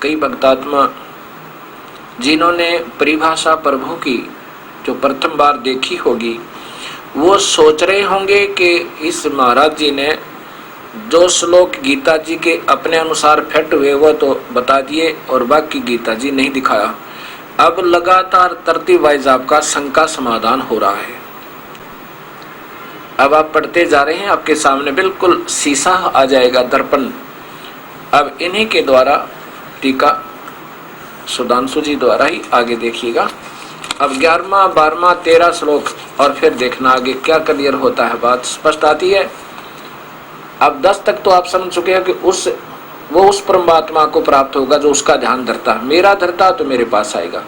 कई भक्तात्मा जिन्होंने परिभाषा प्रभु की जो प्रथम बार देखी होगी वो सोच रहे होंगे कि इस महाराज जी ने जो श्लोक गीता जी के अपने अनुसार फिट हुए वो तो बता दिए और बाकी गीता जी नहीं दिखाया। अब लगातार तरतीब वाइज आपका शंका समाधान हो रहा है। अब आप पढ़ते जा रहे हैं, आपके सामने बिल्कुल शीशा आ जाएगा, दर्पण। अब इन्हीं के द्वारा टीका सुधांशु जी द्वारा ही आगे देखिएगा। अब 11वां 12वां 13 श्लोक और फिर देखना आगे क्या क्लियर होता है, बात स्पष्ट आती है। अब 10 तक तो आप समझ चुके हैं कि वो उस परमात्मा को प्राप्त होगा जो उसका ध्यान धरता है। मेरा धरता तो मेरे पास आएगा।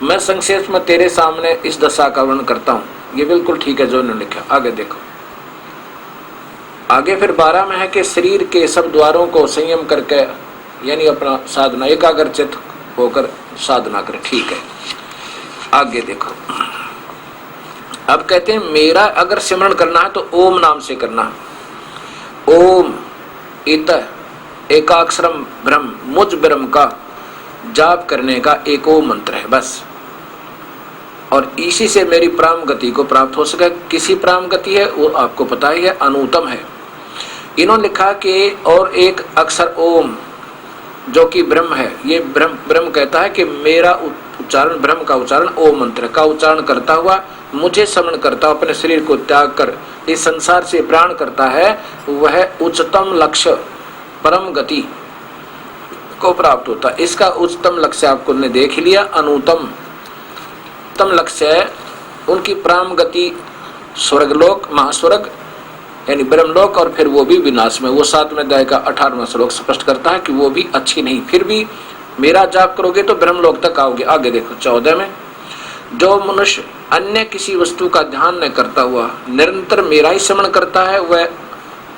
मैं संक्षेप में तेरे सामने इस दशा का वर्णन करता हूँ। ये बिल्कुल ठीक है जो इन्होंने लिखा। आगे देखो, आगे फिर 12 में है कि शरीर के सब द्वारों को संयम करके यानी अपना साधना एकाग्रचित होकर साधना करे। ठीक है, आगे देखो। अब कहते हैं मेरा अगर सिमरण करना है तो ओम नाम से करना है। ओम इत एकाक्षरम ब्रह्म, मुझ ब्रह्म का जाप करने का एक ओम मंत्र है बस। और इसी से मेरी प्राम गति को प्राप्त हो सके। किसी प्राम गति है वो आपको पता ही है, अनुत्तम है। इन्होंने लिखा कि और एक अक्षर ओम जो कि ब्रह्म है। ये ब्रह्म कहता है कि मेरा उच्चारण, ब्रह्म का उच्चारण, ओम मंत्र का उच्चारण करता हुआ मुझे स्मरण करता अपने शरीर को त्याग कर इस संसार से प्राण करता है, वह उच्चतम लक्ष्य परम गति को प्राप्त होता है। इसका उच्चतम लक्ष्य आपको ने देख लिया। अनुत्तम लक्ष्य है उनकी प्राम गति स्वर्गलोक, महास्वर्ग यानी ब्रह्मलोक, और फिर वो भी विनाश में। वो 7वें अध्याय का 18वां श्लोक स्पष्ट करता है कि वो भी अच्छी नहीं। फिर भी मेरा जाप करोगे तो ब्रह्मलोक तक आओगे। आगे देखो 14 में, जो मनुष्य अन्य किसी वस्तु का ध्यान न करता हुआ निरंतर मेरा ही स्मरण करता है, वह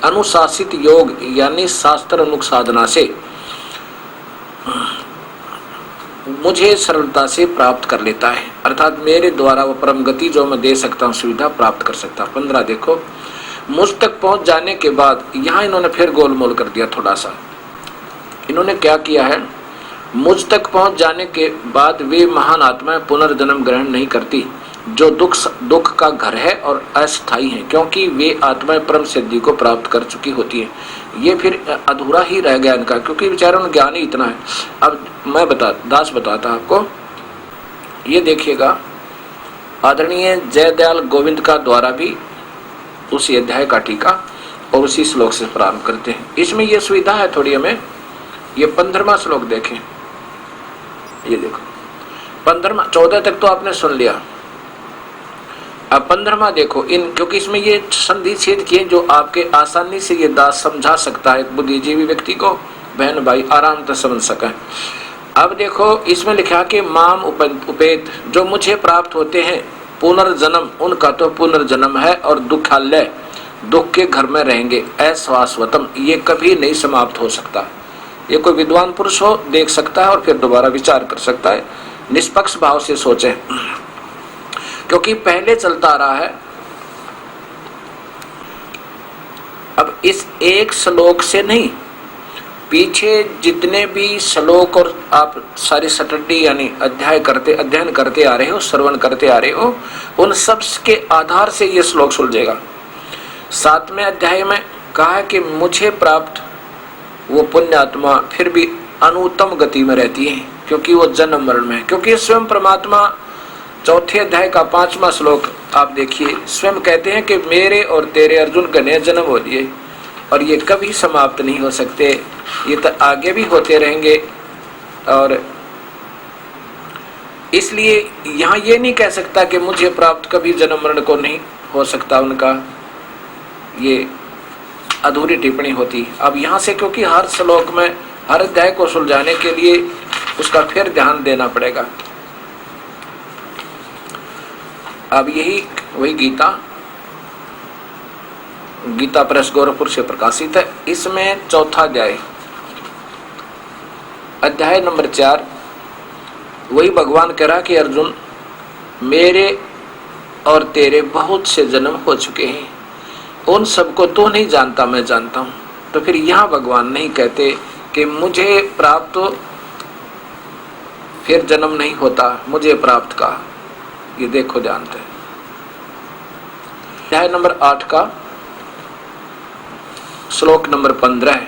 अनुशासित योग यानी शास्त्र अनुक साधना से मुझे सरलता से प्राप्त कर लेता है। अर्थात मेरे द्वारा वो परम गति जो मैं दे सकता हूँ सुविधा प्राप्त कर सकता हूँ। 15 देखो, मुझ तक पहुंच जाने के बाद, यहाँ इन्होंने फिर गोलमोल कर दिया थोड़ा सा। इन्होंने क्या किया है, मुझ तक पहुंच जाने के बाद वे महान आत्माएं पुनर्जन्म ग्रहण नहीं करती जो दुख का घर है और अस्थायी है, क्योंकि वे आत्माएं परम सिद्धि को प्राप्त कर चुकी होती हैं। ये फिर अधूरा ही रह गया इनका, क्योंकि बेचारों ने ज्ञान ही इतना है। अब मैं दास बताता आपको, ये देखिएगा आदरणीय जयदयाल गोविंद का द्वारा भी उसी अध्याय का टीका और उसी श्लोक से प्रारंभ करते हैं। इसमें ये सुविधा है थोड़ी हमें। ये 15वां श्लोक देखें, ये देखो 15वां, 14 तक तो आपने सुन लिया। अब 15वां देखो, क्योंकि इसमें ये संधि छेद किए जो आपके आसानी से ये दास समझा सकता है, बुद्धिजीवी व्यक्ति को बहन भाई आराम से समझ सके। अब देखो इसमें लिखा कि माम उपेत, जो मुझे प्राप्त होते हैं, पुनर्जन्म उनका तो पुनर्जन्म है और दुखालय दुख के घर में रहेंगे, अश्वाश्वतम, ये कभी नहीं समाप्त हो सकता। ये कोई विद्वान पुरुष हो देख सकता है और फिर दोबारा विचार कर सकता है। निष्पक्ष भाव से सोचें, क्योंकि पहले चलता आ रहा है। अब इस एक श्लोक से नहीं, पीछे जितने भी श्लोक और आप सारी सटडी यानी अध्ययन करते आ रहे हो, श्रवण करते आ रहे हो, उन सब के आधार से ये श्लोक सुलझेगा। 7वें अध्याय में कहा है कि मुझे प्राप्त वो पुण्यात्मा फिर भी अनुत्तम गति में रहती है, क्योंकि वो जन्म मरण में है। क्योंकि स्वयं परमात्मा 4थे अध्याय का 5वां श्लोक आप देखिए, स्वयं कहते हैं कि मेरे और तेरे अर्जुन के नए जन्म हो लिए और ये कभी समाप्त नहीं हो सकते, ये तो आगे भी होते रहेंगे। और इसलिए यहाँ ये नहीं कह सकता कि मुझे प्राप्त कभी जन्म मरण को नहीं हो सकता, उनका ये अधूरी टिप्पणी होती। अब यहाँ से क्योंकि हर श्लोक में हर अध्याय को सुलझाने के लिए उसका फिर ध्यान देना पड़ेगा। अब यही वही गीता प्रेस गोरखपुर से प्रकाशित है। इसमें 4था अध्याय नंबर 4, वही भगवान कह रहा कि अर्जुन मेरे और तेरे बहुत से जन्म हो चुके हैं, उन सबको तो नहीं जानता, मैं जानता हूं। तो फिर यहाँ भगवान नहीं कहते कि मुझे प्राप्त फिर जन्म नहीं होता, मुझे प्राप्त का। ये देखो ध्यान से, अध्याय नंबर 8 का श्लोक नंबर 15 है।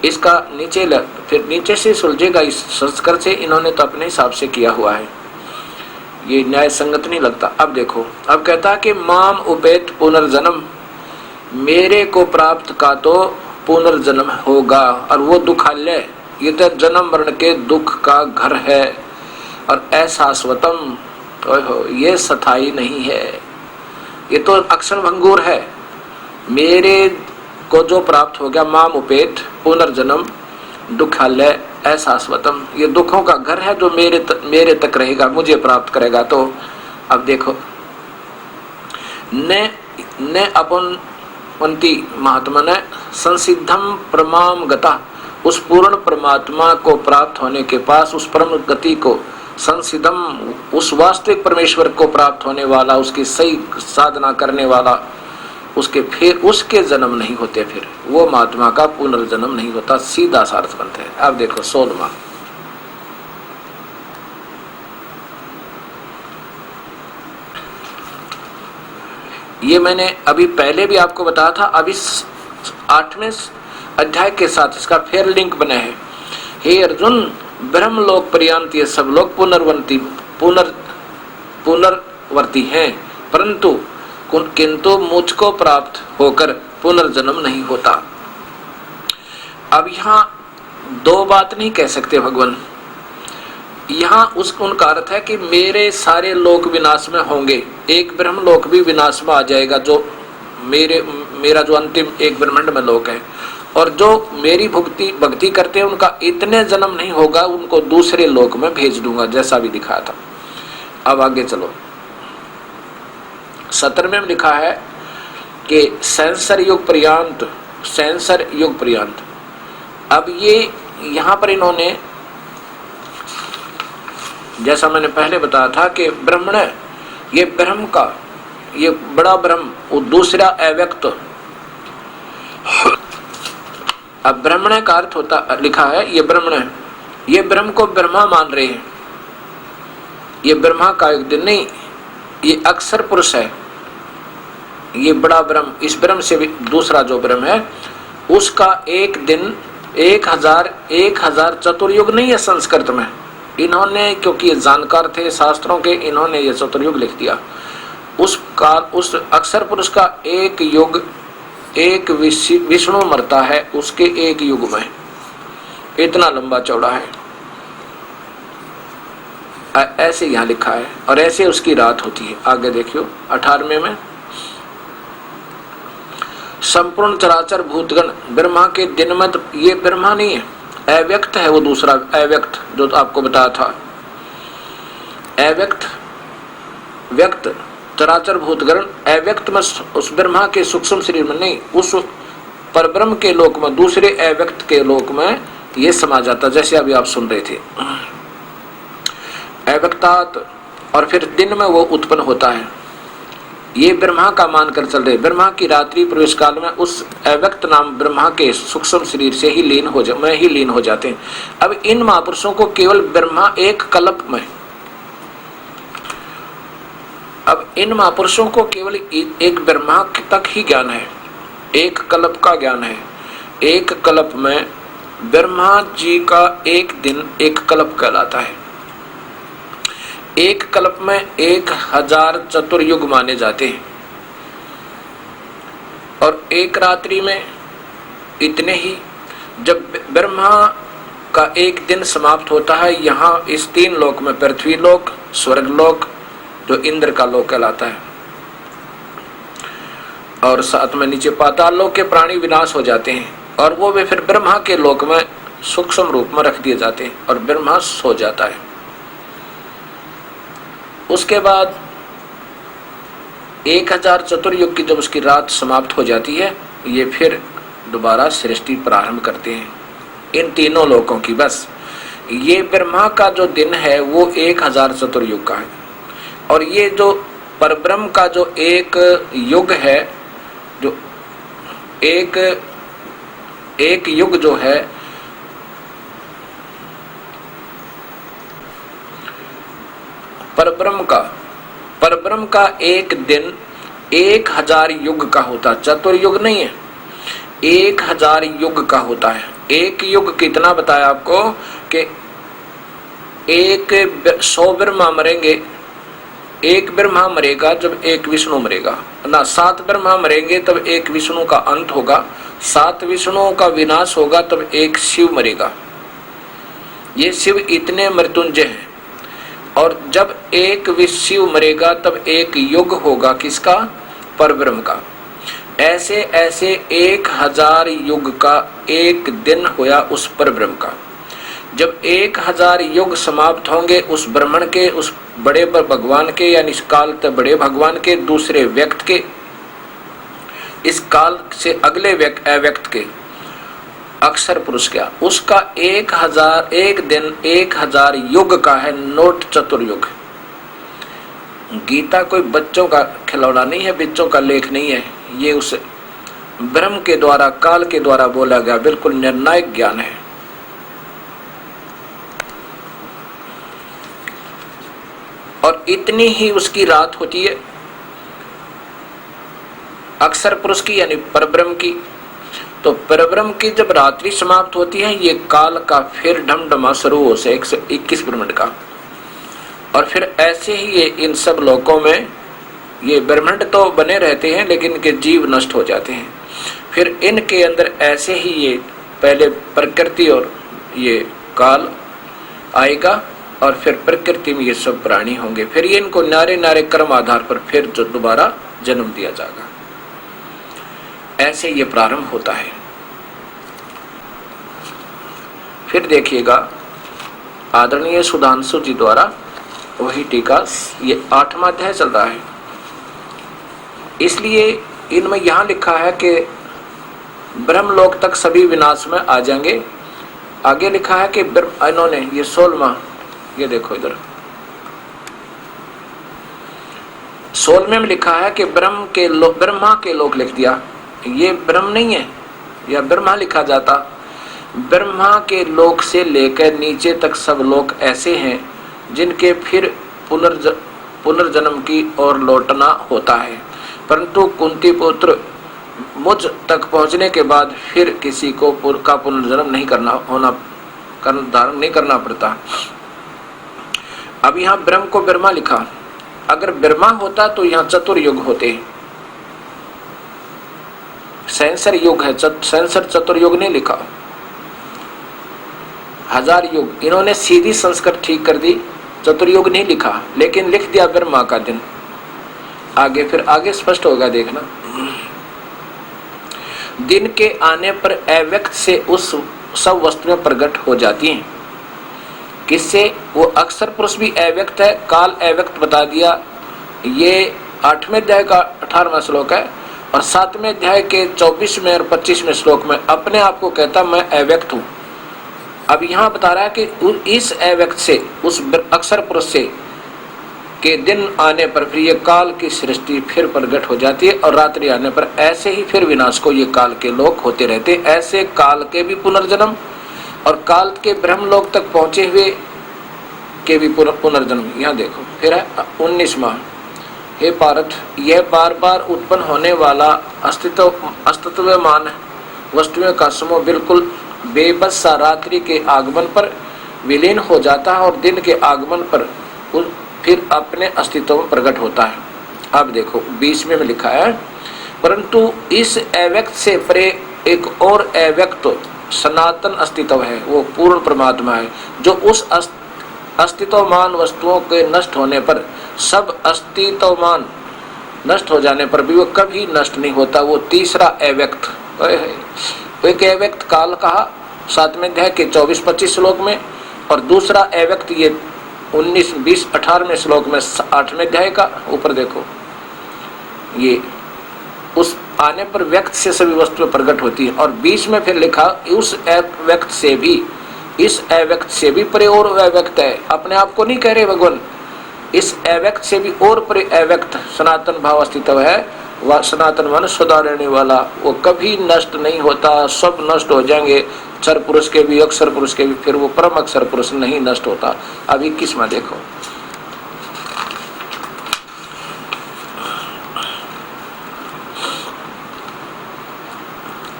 इसका नीचे फिर नीचे से सुलझेगा, इस संस्कृत से इन्होंने तो अपने हिसाब से किया हुआ है, ये न्याय संगत नहीं लगता। अब देखो, अब कहता कि माम उपेत पुनर्जन्म, मेरे को प्राप्त का तो पुनर्जन्म होगा, और वो दुखालय, ये तो जन्म मरण के दुख का घर है, और अशाश्वतम, ये स्थायी नहीं है, ये तो अक्षर भंगुर है। मेरे को जो प्राप्त हो गया, माम उपेत पुनर्जन्म दुखालय अशाश्वतम, ये दुखों का घर है जो मेरे तक रहेगा, मुझे प्राप्त करेगा। तो अब देखो, ने अपन उनती महात्मा ने संसिद्धम परमाम गता, उस पूर्ण परमात्मा को प्राप्त होने के पास, उस परम गति को, संसिद्धम उस वास्तविक परमेश्वर को प्राप्त होने वाला, उसकी सही साधना करने वाला, उसके फिर उसके जन्म नहीं होते, फिर वो महात्मा का पुनर्जन्म नहीं होता, सीधा सार्थ बनता है। अब देखो 16वां, ये मैंने अभी पहले भी आपको बताया था, अभी 8वें अध्याय के साथ इसका फिर लिंक बना है। हे अर्जुन, ब्रह्मलोक पर्यंत ये सब लोग पुनर्वर्ती हैं, परंतु किंतु मुझको प्राप्त होकर पुनर्जन्म नहीं होता। अब यहाँ दो बात नहीं कह सकते भगवान, यहाँ उनका अर्थ है कि मेरे सारे लोक विनाश में होंगे, एक ब्रह्म लोक भी विनाश में आ जाएगा, जो मेरा जो अंतिम एक ब्रह्मांड में लोक है, और जो मेरी भक्ति करते हैं उनका इतने जन्म नहीं होगा, उनको दूसरे लोक में भेज दूंगा, जैसा भी दिखाया था। अब आगे चलो, 17वें में लिखा है कि सेंसर युग पर्यंत। अब ये यहाँ पर इन्होंने, जैसा मैंने पहले बताया था कि ब्रह्मण, ये ब्रह्म का, ये बड़ा ब्रह्म, वो दूसरा अव्यक्त। अब ब्रह्मण का अर्थ होता, लिखा है ये ब्रह्मण है, ये ब्रह्म को ब्रह्मा मान रहे हैं, ये ब्रह्मा का एक दिन नहीं, ये अक्षर पुरुष है, ये बड़ा ब्रह्म, इस ब्रह्म से भी दूसरा जो ब्रह्म है उसका एक दिन 1000 चतुर्युग नहीं है संस्कृत में। इन्होंने, क्योंकि ये जानकार थे शास्त्रों के, इन्होंने ये चतुर्युग लिख दिया। उस अक्षर पुरुष का एक युग, एक विष्णु मरता है उसके एक युग में, इतना लंबा चौड़ा है, ऐसे यहाँ लिखा है, और ऐसे उसकी रात होती है। आगे देखियो 18वें में, संपूर्ण चराचर भूतगण, ब्रह्मा के दिन में, तो ये ब्रह्मा नहीं है, अव्यक्त है वो दूसरा अव्यक्त जो तो आपको बताया था। अव्यक्त, व्यक्त, चराचर भूतगण, अव्यक्त में उस ब्रह्मा के सूक्ष्म शरीर में नहीं, उस परब्रह्म के लोक में, दूसरे अव्यक्त के लोक में ये समा जाता, जैसे अभी आप सुन रहे थे, अव्यक्तात, और फिर दिन में वो उत्पन्न होता है। ये ब्रह्मा का मानकर चल रहे, ब्रह्मा की रात्रि प्रवेश काल में उस अव्यक्त नाम ब्रह्मा के सूक्ष्म शरीर से ही लीन हो जाते हैं। अब इन महापुरुषों को केवल ब्रह्मा एक कल्प में, अब इन महापुरुषों को केवल एक ब्रह्मा तक ही ज्ञान है, एक कल्प का ज्ञान है। एक कल्प में ब्रह्मा जी का एक दिन एक कल्प कहलाता है। एक कल्प में 1000 चतुर्युग माने जाते हैं, और एक रात्रि में इतने ही। जब ब्रह्मा का एक दिन समाप्त होता है, यहाँ इस 3 लोक में, पृथ्वी लोक, स्वर्ग लोक जो इंद्र का लोक कहलाता है, और साथ में नीचे पाताल लोक के प्राणी विनाश हो जाते हैं, और वो भी फिर ब्रह्मा के लोक में सूक्ष्म रूप में रख दिए जाते हैं, और ब्रह्मा सो जाता है। उसके बाद 1000 चतुर्युग की जब उसकी रात समाप्त हो जाती है, ये फिर दोबारा सृष्टि प्रारंभ करते हैं इन तीनों लोकों की। बस ये ब्रह्मा का जो दिन है वो 1000 चतुर्युग का है, और ये जो परब्रह्म का जो एक युग है, जो एक युग जो है परब्रह्म का एक दिन 1000 युग का होता, चतुर्युग नहीं है, 1000 युग का होता है। एक युग कितना बताया आपको कि 100 ब्रह्मा मरेंगे, एक ब्रह्मा मरेगा जब एक विष्णु मरेगा ना, 7 ब्रह्मा मरेंगे तब एक विष्णु का अंत होगा, 7 विष्णुओं का विनाश होगा तब एक शिव मरेगा। ये शिव इतने मृत्युंजय हैं। और जब एक शिव मरेगा तब एक युग होगा किसका? परब्रह्म का। ऐसे ऐसे 1000 युग का एक दिन होया उस परब्रह्म का। जब 1000 युग समाप्त होंगे उस ब्राह्मण के, उस बड़े भगवान के, यानी इस काल तक बड़े भगवान के, दूसरे व्यक्त के, इस काल से अगले अव्यक्त के, अक्षर पुरुष का, उसका एक दिन 1000 युग का है, नोट चतुर्युग। गीता कोई बच्चों का खिलौना नहीं है, बच्चों का लेख नहीं है, ये उस ब्रह्म के द्वारा, काल के द्वारा बोला गया बिल्कुल निर्णायक ज्ञान है। और इतनी ही उसकी रात होती है अक्षर पुरुष की, यानी परब्रह्म की। तो परब्रह्म की जब रात्रि समाप्त होती है, ये काल का फिर ढमढमा शुरू हो से 121 ब्रह्मांड का। और फिर ऐसे ही ये इन सब लोकों में ये ब्रह्मांड तो बने रहते हैं, लेकिन इनके जीव नष्ट हो जाते हैं। फिर इनके अंदर ऐसे ही ये पहले प्रकृति और ये काल आएगा, और फिर प्रकृति में ये सब प्राणी होंगे। फिर ये इनको नारे नारे कर्म आधार पर फिर जो दोबारा जन्म दिया जाएगा। ऐसे ये प्रारंभ होता है। फिर देखिएगा आदरणीय सुधांशु जी द्वारा वही टीका, ये 8वां अध्याय चल रहा है। इसलिए इनमें यहां लिखा है कि ब्रह्मलोक तक सभी विनाश में आ जाएंगे। आगे लिखा है कि इन्होंने ये 16वां, ये देखो इधर 16वें में लिखा है कि ब्रह्मा के लोक लिख दिया। ये ब्रह्म नहीं है, या ब्रह्मा लिखा जाता। ब्रह्मा के लोक से लेकर नीचे तक सब लोग ऐसे हैं जिनके फिर पुनर्जन्म की ओर लौटना होता है। परंतु कुंती पुत्र मुझ तक पहुंचने के बाद फिर किसी को का पुनर्जन्म नहीं धारण नहीं करना पड़ता। अब यहाँ ब्रह्म को ब्रह्मा लिखा, अगर ब्रह्मा होता तो यहाँ चतुर्युग होते। सेंसर युग है, सेंसर चतुर्युग नहीं लिखा, 1000 युग। इन्होंने सीधी संस्कृत ठीक कर दी, चतुर्युग नहीं लिखा, लेकिन लिख दिया ब्रह्मा का दिन। आगे फिर आगे स्पष्ट होगा, देखना। दिन के आने पर अव्यक्त से उस सब वस्तुएं प्रकट हो जाती हैं। किससे? वो अक्षर पुरुष भी अव्यक्त है, काल अव्यक्त बता दिया। ये 8वें अध्याय का 18वां श्लोक है, और 7वें अध्याय के 24वें और 25वें श्लोक में अपने आप को कहता मैं अव्यक्त हूं। अब यहाँ बता रहा है कि इस अव्यक्त से, उस अक्षर पुरुष से के दिन आने पर फिर ये काल की सृष्टि फिर प्रकट हो जाती है, और रात्रि आने पर ऐसे ही फिर विनाश को ये काल के लोक होते रहते। ऐसे काल के भी पुनर्जन्म और काल के ब्रह्मलोक तक पहुंचे हुए के भी पुनर्जन्म। यहाँ देखो फिर है 19वां, हे पार्थ, यह बार बार उत्पन्न होने वाला अस्तित्वमान वस्तुओं का समूह बिल्कुल बेबस सा रात्रि के आगमन पर विलीन हो जाता है और दिन के आगमन पर फिर अपने अस्तित्व में प्रकट होता है। अब देखो 20वें में लिखा है, परंतु इस अव्यक्त से परे एक और अव्यक्त सनातन अस्तित्व है, वो पूर्ण परमात्मा है, जो उस अस्तित्वमान वस्तुओं के नष्ट होने पर, सब अस्तित्वमान नष्ट हो जाने पर भी वो कभी नष्ट नहीं होता। वो तीसरा अव्यक्त, एक अव्यक्त काल कहा 7वें अध्याय के 24-25 श्लोक में, और दूसरा अव्यक्त ये 19, 20, 18वें श्लोक में 8वें अध्याय का ऊपर देखो। ये उस आने पर व्यक्त से सभी वस्तुएं प्रकट होती है। और 20 में फिर लिखा उस अव्यक्त से भी, इस अव्यक्त से भी परे और अव्यक्त है। अपने आप को नहीं कह रहे भगवान, इस अव्यक्त से भी और परे अव्यक्त सनातन भाव अस्तित्व है। वह सनातन मन सदा रहने वाला, वो कभी नष्ट नहीं होता, सब नष्ट हो जाएंगे, अक्षर पुरुष के भी, अक्षर पुरुष के भी, फिर वो परम अक्षर पुरुष नहीं नष्ट होता। अब 21वां देखो,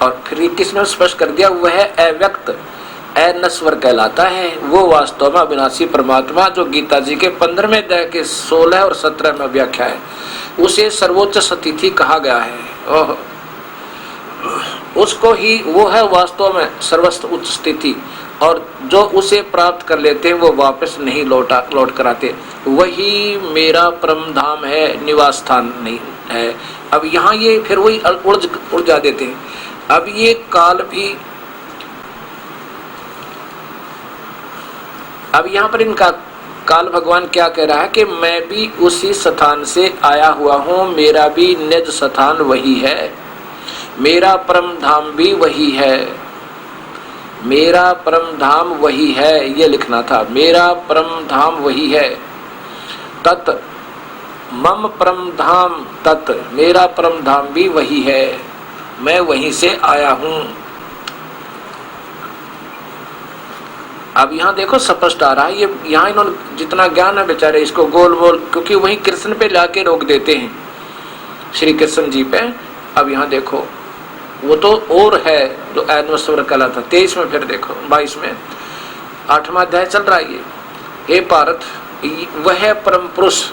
और फिर किसने स्पष्ट कर दिया, वह अव्यक्त अनश्वर कहलाता है, वो वास्तव में अविनाशी परमात्मा, जो गीता जी के 15वें अध्याय के 16 और 17 में व्याख्या है, उसे सर्वोच्च स्थिति कहा गया है। उसको ही वो है वास्तव में सर्वस्व उच्च स्थिति, और जो उसे प्राप्त कर लेते हैं वो वापस नहीं लौट कर आते। वही मेरा परम धाम है, निवास स्थान नहीं है। अब यहाँ ये फिर वही उड़ जा देते हैं। अब ये काल भी, अब यहाँ पर इनका काल भगवान क्या कह रहा है कि मैं भी उसी स्थान से आया हुआ हूँ, मेरा भी निज स्थान वही है, मेरा परम धाम भी वही है, मेरा परम धाम वही है, ये लिखना था, मेरा परम धाम वही है। तत् मम परम धाम तत्, मेरा परम धाम भी वही है, मैं वहीं से आया हूं। अब यहाँ देखो स्पष्ट आ रहा है, ये यहाँ इन्होंने जितना ज्ञान है बेचारे इसको गोल गोल, क्योंकि वही कृष्ण पे लाके रोक देते हैं, श्री कृष्ण जी पे। अब यहाँ देखो वो तो और है जो अनश्वर कहलाता। 23 में फिर देखो 22 में 8वां अध्याय चल रहा है ये। हे पार्थ, वह परम पुरुष,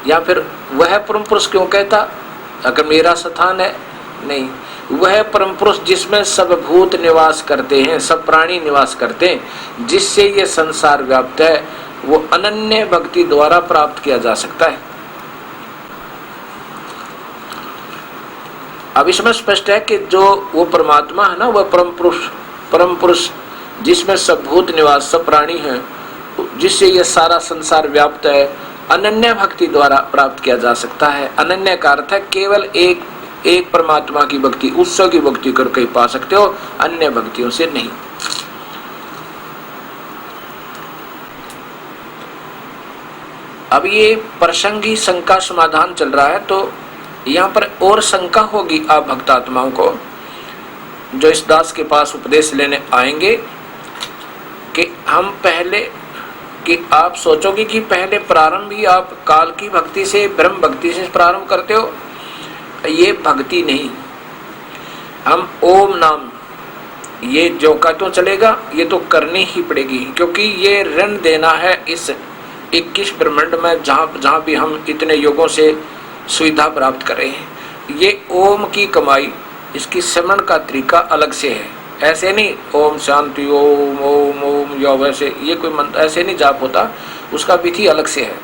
या फिर वह परम पुरुष क्यों कहता, अगर मेरा स्थान है, नहीं, वह परम पुरुष जिसमें सब भूत निवास करते हैं, सब प्राणी निवास करते हैं, जिससे ये संसार व्याप्त है, वो अनन्य भक्ति द्वारा प्राप्त किया जा सकता है। अब इसमें स्पष्ट है कि जो वो परमात्मा है ना, वह परम पुरुष जिसमें सब भूत निवास, सब प्राणी हैं, जिससे ये सारा संसार व्याप्त है, अनन्य भक्ति द्वारा प्राप्त किया जा सकता है। अनन्य का अर्थ है केवल एक परमात्मा की भक्ति, उससे की भक्ति करके पा सकते हो, अन्य भक्तियों से नहीं। अब ये प्रसंगी शंका समाधान चल रहा है, तो यहाँ पर और शंका होगी आप भक्तात्माओं को जो इस दास के पास उपदेश लेने आएंगे, कि हम पहले, कि आप सोचोगे कि पहले प्रारंभ ही आप काल की भक्ति से, ब्रह्म भक्ति से प्रारंभ करते हो। ये भक्ति नहीं, हम ओम नाम, ये जो का तो चलेगा, ये तो करनी ही पड़ेगी, क्योंकि ये ऋण देना है इस 21 ब्रह्मांड में, जहाँ भी हम इतने युगों से सुविधा प्राप्त कर रहे हैं। ये ओम की कमाई, इसकी सिमरन का तरीका अलग से है। ऐसे नहीं ओम शांति ओम ओम ओम या वैसे ये कोई मंत्र ऐसे नहीं जाप होता, उसका विधि अलग से है।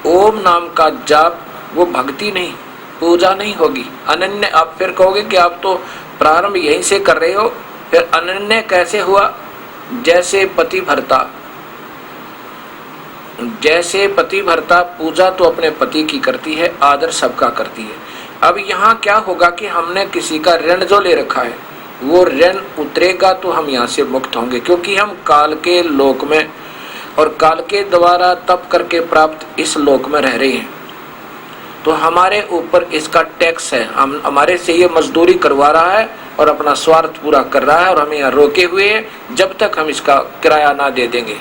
ओम नाम का जाप वो भक्ति नहीं, पूजा नहीं होगी, अनन्य। आप फिर कहोगे कि आप तो प्रारंभ यहीं से कर रहे हो, फिर अनन्य कैसे हुआ? जैसे पति भरता पूजा तो अपने पति की करती है, आदर सबका करती है। अब यहाँ क्या होगा कि हमने किसी का ऋण जो ले रखा है, वो ऋण उतरेगा तो हम यहाँ से मुक्त होंगे, क्योंकि हम काल के लोक में और काल के द्वारा तप करके प्राप्त इस लोक में रह रहे हैं। तो हमारे ऊपर इसका टैक्स है, हम हमारे से ये मजदूरी करवा रहा है और अपना स्वार्थ पूरा कर रहा है, और हमें यहाँ रोके हुए हैं जब तक हम इसका किराया ना दे देंगे।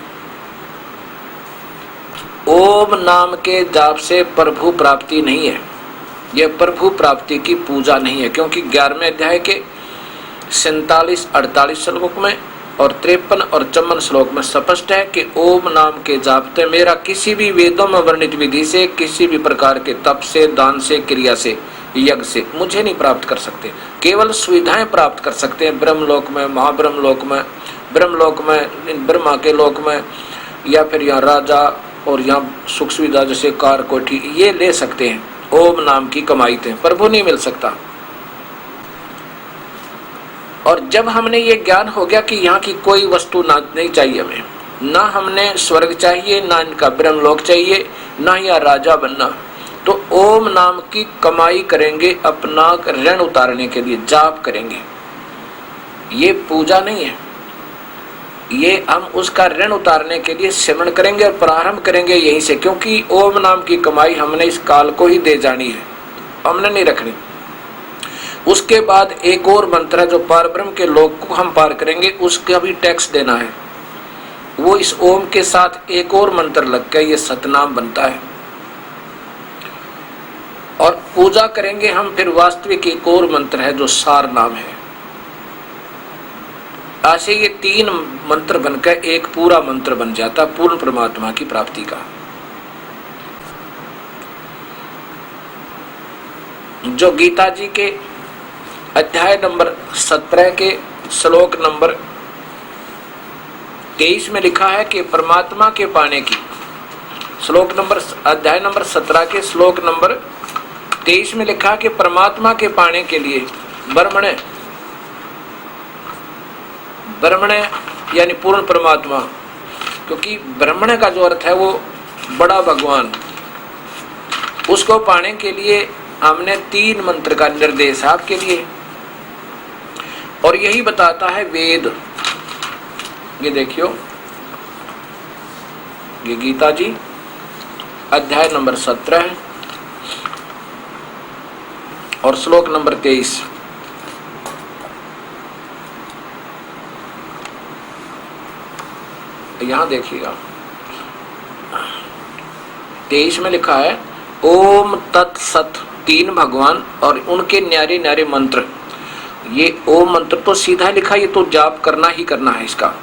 ओम नाम के जाप से प्रभु प्राप्ति नहीं है, यह प्रभु प्राप्ति की पूजा नहीं है, क्योंकि 11वें अध्याय के 47-48 श्लोक में और 53 और 54 श्लोक में स्पष्ट है कि ओम नाम के जापते मेरा किसी भी वेदों में वर्णित विधि से, किसी भी प्रकार के तप से, दान से, क्रिया से, यज्ञ से मुझे नहीं प्राप्त कर सकते। केवल सुविधाएं प्राप्त कर सकते हैं ब्रह्मलोक में, महाब्रह्मलोक में, ब्रह्मलोक में, ब्रह्मा के लोक में, या फिर यहाँ राजा और यहाँ सुख सुविधा जैसे कार कोठी ये ले सकते हैं। ओम नाम की कमाई थे, प्रभु नहीं मिल सकता। और जब हमने ये ज्ञान हो गया कि यहाँ की कोई वस्तु ना नहीं चाहिए हमें, ना हमने स्वर्ग चाहिए, ना इनका ब्रह्मलोक चाहिए, ना यहाँ राजा बनना, तो ओम नाम की कमाई करेंगे, अपना ऋण उतारने के लिए जाप करेंगे। ये पूजा नहीं है, ये हम उसका ऋण उतारने के लिए सिमरन करेंगे और प्रारंभ करेंगे यहीं से, क्योंकि ओम नाम की कमाई हमने इस काल को ही दे जानी है, हमने नहीं रखनी। उसके बाद एक और मंत्र है जो पार ब्रह्म के लोक को हम पार करेंगे, उसका भी टैक्स देना है। वो इस ओम के साथ एक और मंत्र लग के ये सतनाम बनता है। और पूजा करेंगे हम, फिर वास्तविक एक और मंत्र है जो सार नाम है। ऐसे ये 3 मंत्र बनकर एक पूरा मंत्र बन जाता पूर्ण परमात्मा की प्राप्ति का। जो गीता जी के अध्याय नंबर 17 के श्लोक नंबर 23 में लिखा है कि परमात्मा के पाने की, अध्याय नंबर 17 के श्लोक नंबर 23 में लिखा कि परमात्मा के पाने के लिए ब्रह्मण यानी पूर्ण परमात्मा, क्योंकि ब्रह्मण का जो अर्थ है वो बड़ा भगवान, उसको पाने के लिए हमने 3 मंत्र का निर्देश आपके लिए, और यही बताता है वेद। ये देखियो, ये गीता जी अध्याय नंबर 17 है और श्लोक नंबर 23। यहां देखिएगा, 23 में लिखा है ओम तत्सत, 3 भगवान और उनके न्यारे न्यारे मंत्र। ये ओम मंत्र तो सीधा लिखा, ये तो जाप करना ही करना है इसका,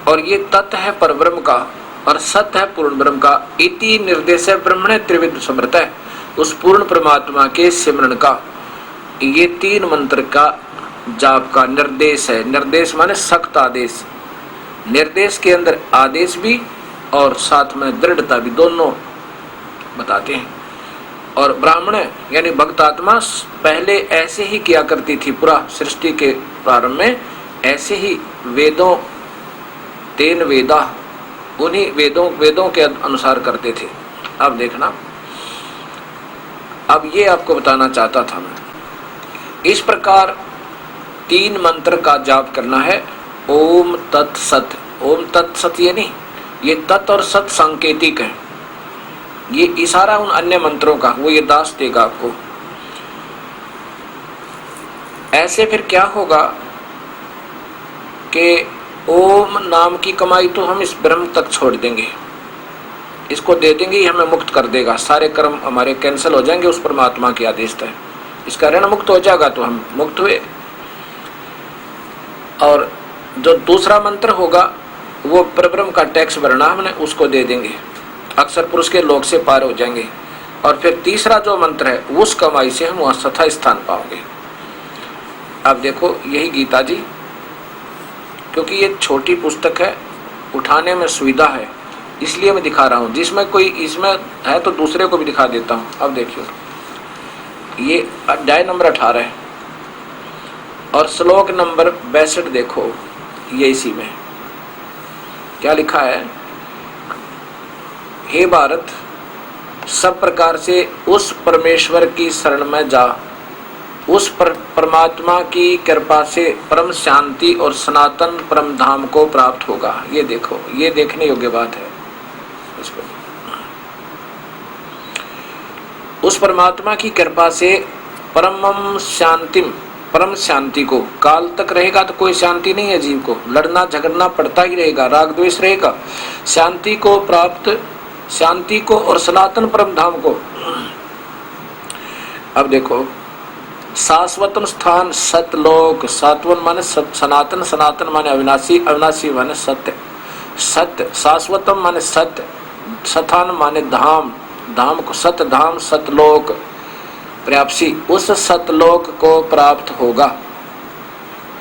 और ये तत् है परब्रह्म का और सत है पूर्ण ब्रह्म का। इति निर्देश है ब्रह्मणे त्रिविध समर्थ है, उस पूर्ण परमात्मा के सिमरण का ये 3 मंत्र का जाप का निर्देश है। निर्देश माने सख्त आदेश, निर्देश के अंदर आदेश भी और साथ में दृढ़ता भी, दोनों बताते हैं। और ब्राह्मण यानी भक्त आत्मा पहले ऐसे ही किया करती थी, पूरा सृष्टि के प्रारंभ में ऐसे ही वेदों, 3 वेदा, उन्हीं वेदों के अनुसार करते थे। अब देखना, अब ये आपको बताना चाहता था मैं, इस प्रकार 3 मंत्र का जाप करना है। ओम तत्सत, ओम तत्सत ये नहीं, ये तत् और सत सांकेतिक है, ये इशारा उन अन्य मंत्रों का, वो ये दास देगा आपको। ऐसे फिर क्या होगा कि ओम नाम की कमाई तो हम इस ब्रह्म तक छोड़ देंगे, इसको दे देंगे, ये हमें मुक्त कर देगा, सारे कर्म हमारे कैंसिल हो जाएंगे उस परमात्मा के आदेश तक, इसका ऋण मुक्त हो जाएगा तो हम मुक्त हुए। और जो दूसरा मंत्र होगा वो परब्रह्म का टैक्स भरना हमने, उसको दे देंगे, अक्सर पुरुष के लोक से पार हो जाएंगे। और फिर तीसरा जो मंत्र है उस कमाई से हम वहां सथा स्थान पाओगे। अब देखो, यही गीता जी, क्योंकि ये छोटी पुस्तक है, उठाने में सुविधा है, इसलिए मैं दिखा रहा हूँ। जिसमें कोई इसमें है तो दूसरे को भी दिखा देता हूँ। अब देखियो, ये अध्याय नंबर 18 है और श्लोक नंबर 62 देखो, ये इसी में क्या लिखा है, हे भारत, सब प्रकार से उस परमेश्वर की शरण में जा, उस परमात्मा की कृपा से परम शांति और सनातन परम धाम को प्राप्त होगा। ये देखो, ये देखने योग्य बात है इसको। उस परमात्मा की कृपा से परम शांतिम, परम शांति को, काल तक रहेगा तो कोई शांति नहीं है जीव को, लड़ना झगड़ना पड़ता ही रहेगा, राग द्वेष रहेगा। शांति को प्राप्त, शांति को और सनातन परम धाम को। अब देखो, शाश्वतम स्थान सतलोक, सातवन माने सनातन, सनातन माने अविनाशी, अविनाशी माने सत्य, सत्य शाश्वतम माने सत्य, स्थान माने धाम, धाम को सत धाम, सतलोक प्राप्ति, उस सतलोक को प्राप्त होगा।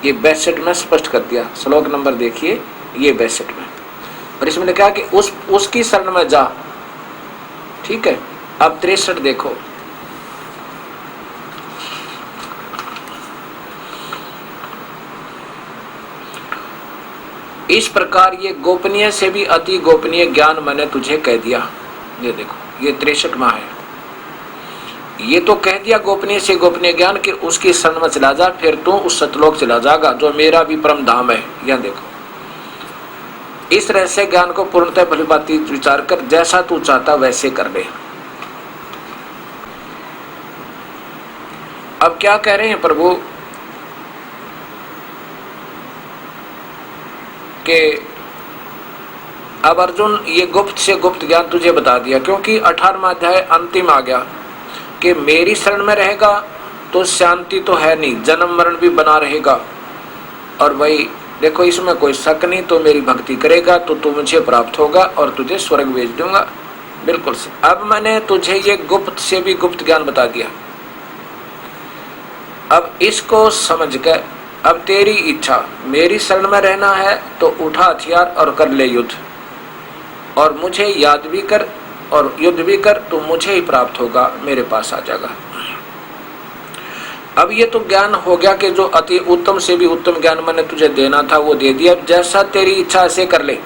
ये 62 में स्पष्ट कर दिया। श्लोक नंबर देखिए, ये 62 में, और इसमें लिखा कि उसकी शरण में जा। ठीक है। अब 63 देखो, इस प्रकार ये गोपनीय से भी अति गोपनीय ज्ञान मैंने तुझे कह दिया। ये देखो, ये 63 माह है। ये तो कह दिया गोपनीय से गोपनीय ज्ञान कि उसकी शरण में चला जा, फिर तू उस सतलोक चला जाएगा जो मेरा भी परम धाम है। यह देखो, इस रहस्य ज्ञान को पूर्णतः भलीभांति विचार कर, जैसा तू चाहता वैसे कर ले। अब क्या कह रहे हैं प्रभु कि अब अर्जुन, ये गुप्त से गुप्त ज्ञान तुझे बता दिया, क्योंकि 18वां अध्याय अंतिम आ गया। कि मेरी शरण में रहेगा तो शांति तो है नहीं, जन्म मरण भी बना रहेगा। और वही देखो, इसमें कोई शक नहीं, तो मेरी भक्ति करेगा तो तू मुझे प्राप्त होगा और तुझे स्वर्ग भेज दूंगा। बिल्कुल से। अब मैंने तुझे ये गुप्त से भी गुप्त ज्ञान बता दिया। अब इसको समझ कर, अब तेरी इच्छा, मेरी शरण में रहना है तो उठा हथियार और कर ले युद्ध, और मुझे याद भी कर और युद्ध भी कर, तो मुझे ही प्राप्त होगा, मेरे पास आ जाएगा। अब ये तो ज्ञान हो गया कि जो अति उत्तम से भी उत्तम ज्ञान मैंने तुझे देना था वो दे दिया। जैसा तेरी इच्छा ऐसे कर ले।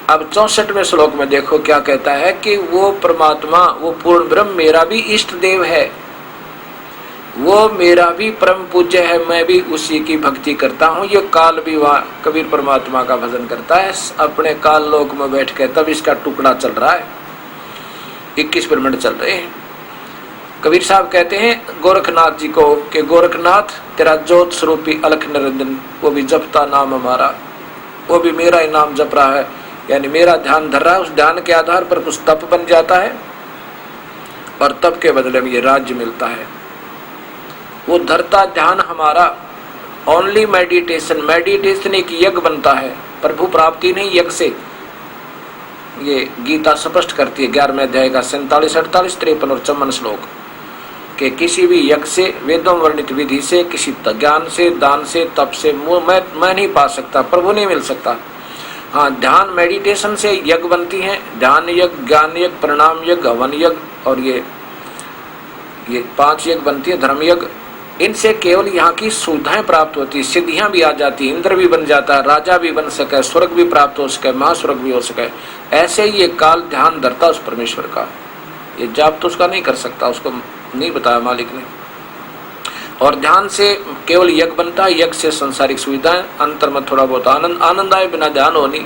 अब 64वें श्लोक में देखो क्या कहता है कि वो परमात्मा, वो पूर्ण ब्रह्म मेरा भी इष्ट देव है, वो मेरा भी परम पूज्य है, मैं भी उसी की भक्ति करता हूँ। ये काल भी वहाँ कबीर परमात्मा का भजन करता है अपने काल लोक में बैठ के, तब इसका टुकड़ा चल रहा है, 21 पिरामिड चल रहे हैं। कबीर साहब कहते हैं गोरखनाथ जी को कि गोरखनाथ तेरा ज्योत स्वरूपी अलख निरंजन, वो भी जपता नाम हमारा, वो भी मेरा ही नाम जप रहा है, यानी मेरा ध्यान धर रहा है। उस ध्यान के आधार पर कुछ तप बन जाता है और तप के बदले में ये राज्य मिलता है। वो धरता ध्यान हमारा, ओनली मेडिटेशन, मेडिटेशन एक यज्ञ बनता है, प्रभु प्राप्ति नहीं यज्ञ से। ये गीता स्पष्ट करती है 11वें अध्याय का 47, 48, 53 और 54 श्लोक कि किसी भी यज्ञ से, वेदों वर्णित विधि से, किसी ज्ञान से, दान से, तप से मैं नहीं पा सकता, प्रभु नहीं मिल सकता। हाँ, ध्यान मेडिटेशन से यज्ञ बनती हैं, ध्यान यज्ञ, ज्ञान यज्ञ, प्रणाम यज्ञ, हवन यज्ञ, और ये 5 यज्ञ बनती है, धर्म यज्ञ। इनसे केवल यहाँ की सुविधाएं प्राप्त होती है, सिद्धियां भी आ जाती, इंद्र भी बन जाता है, राजा भी बन सके, स्वर्ग भी प्राप्त हो सके, महास्वर्ग भी हो सके। ऐसे ही ये काल ध्यान धरता उस परमेश्वर का, ये जाप तो उसका नहीं कर सकता, उसको नहीं बताया मालिक ने। और ध्यान से केवल यज्ञ बनता है, यज्ञ से संसारिक सुविधाएं, अंतर में थोड़ा बहुत आनंद, आनंद आए बिना ध्यान हो नहीं।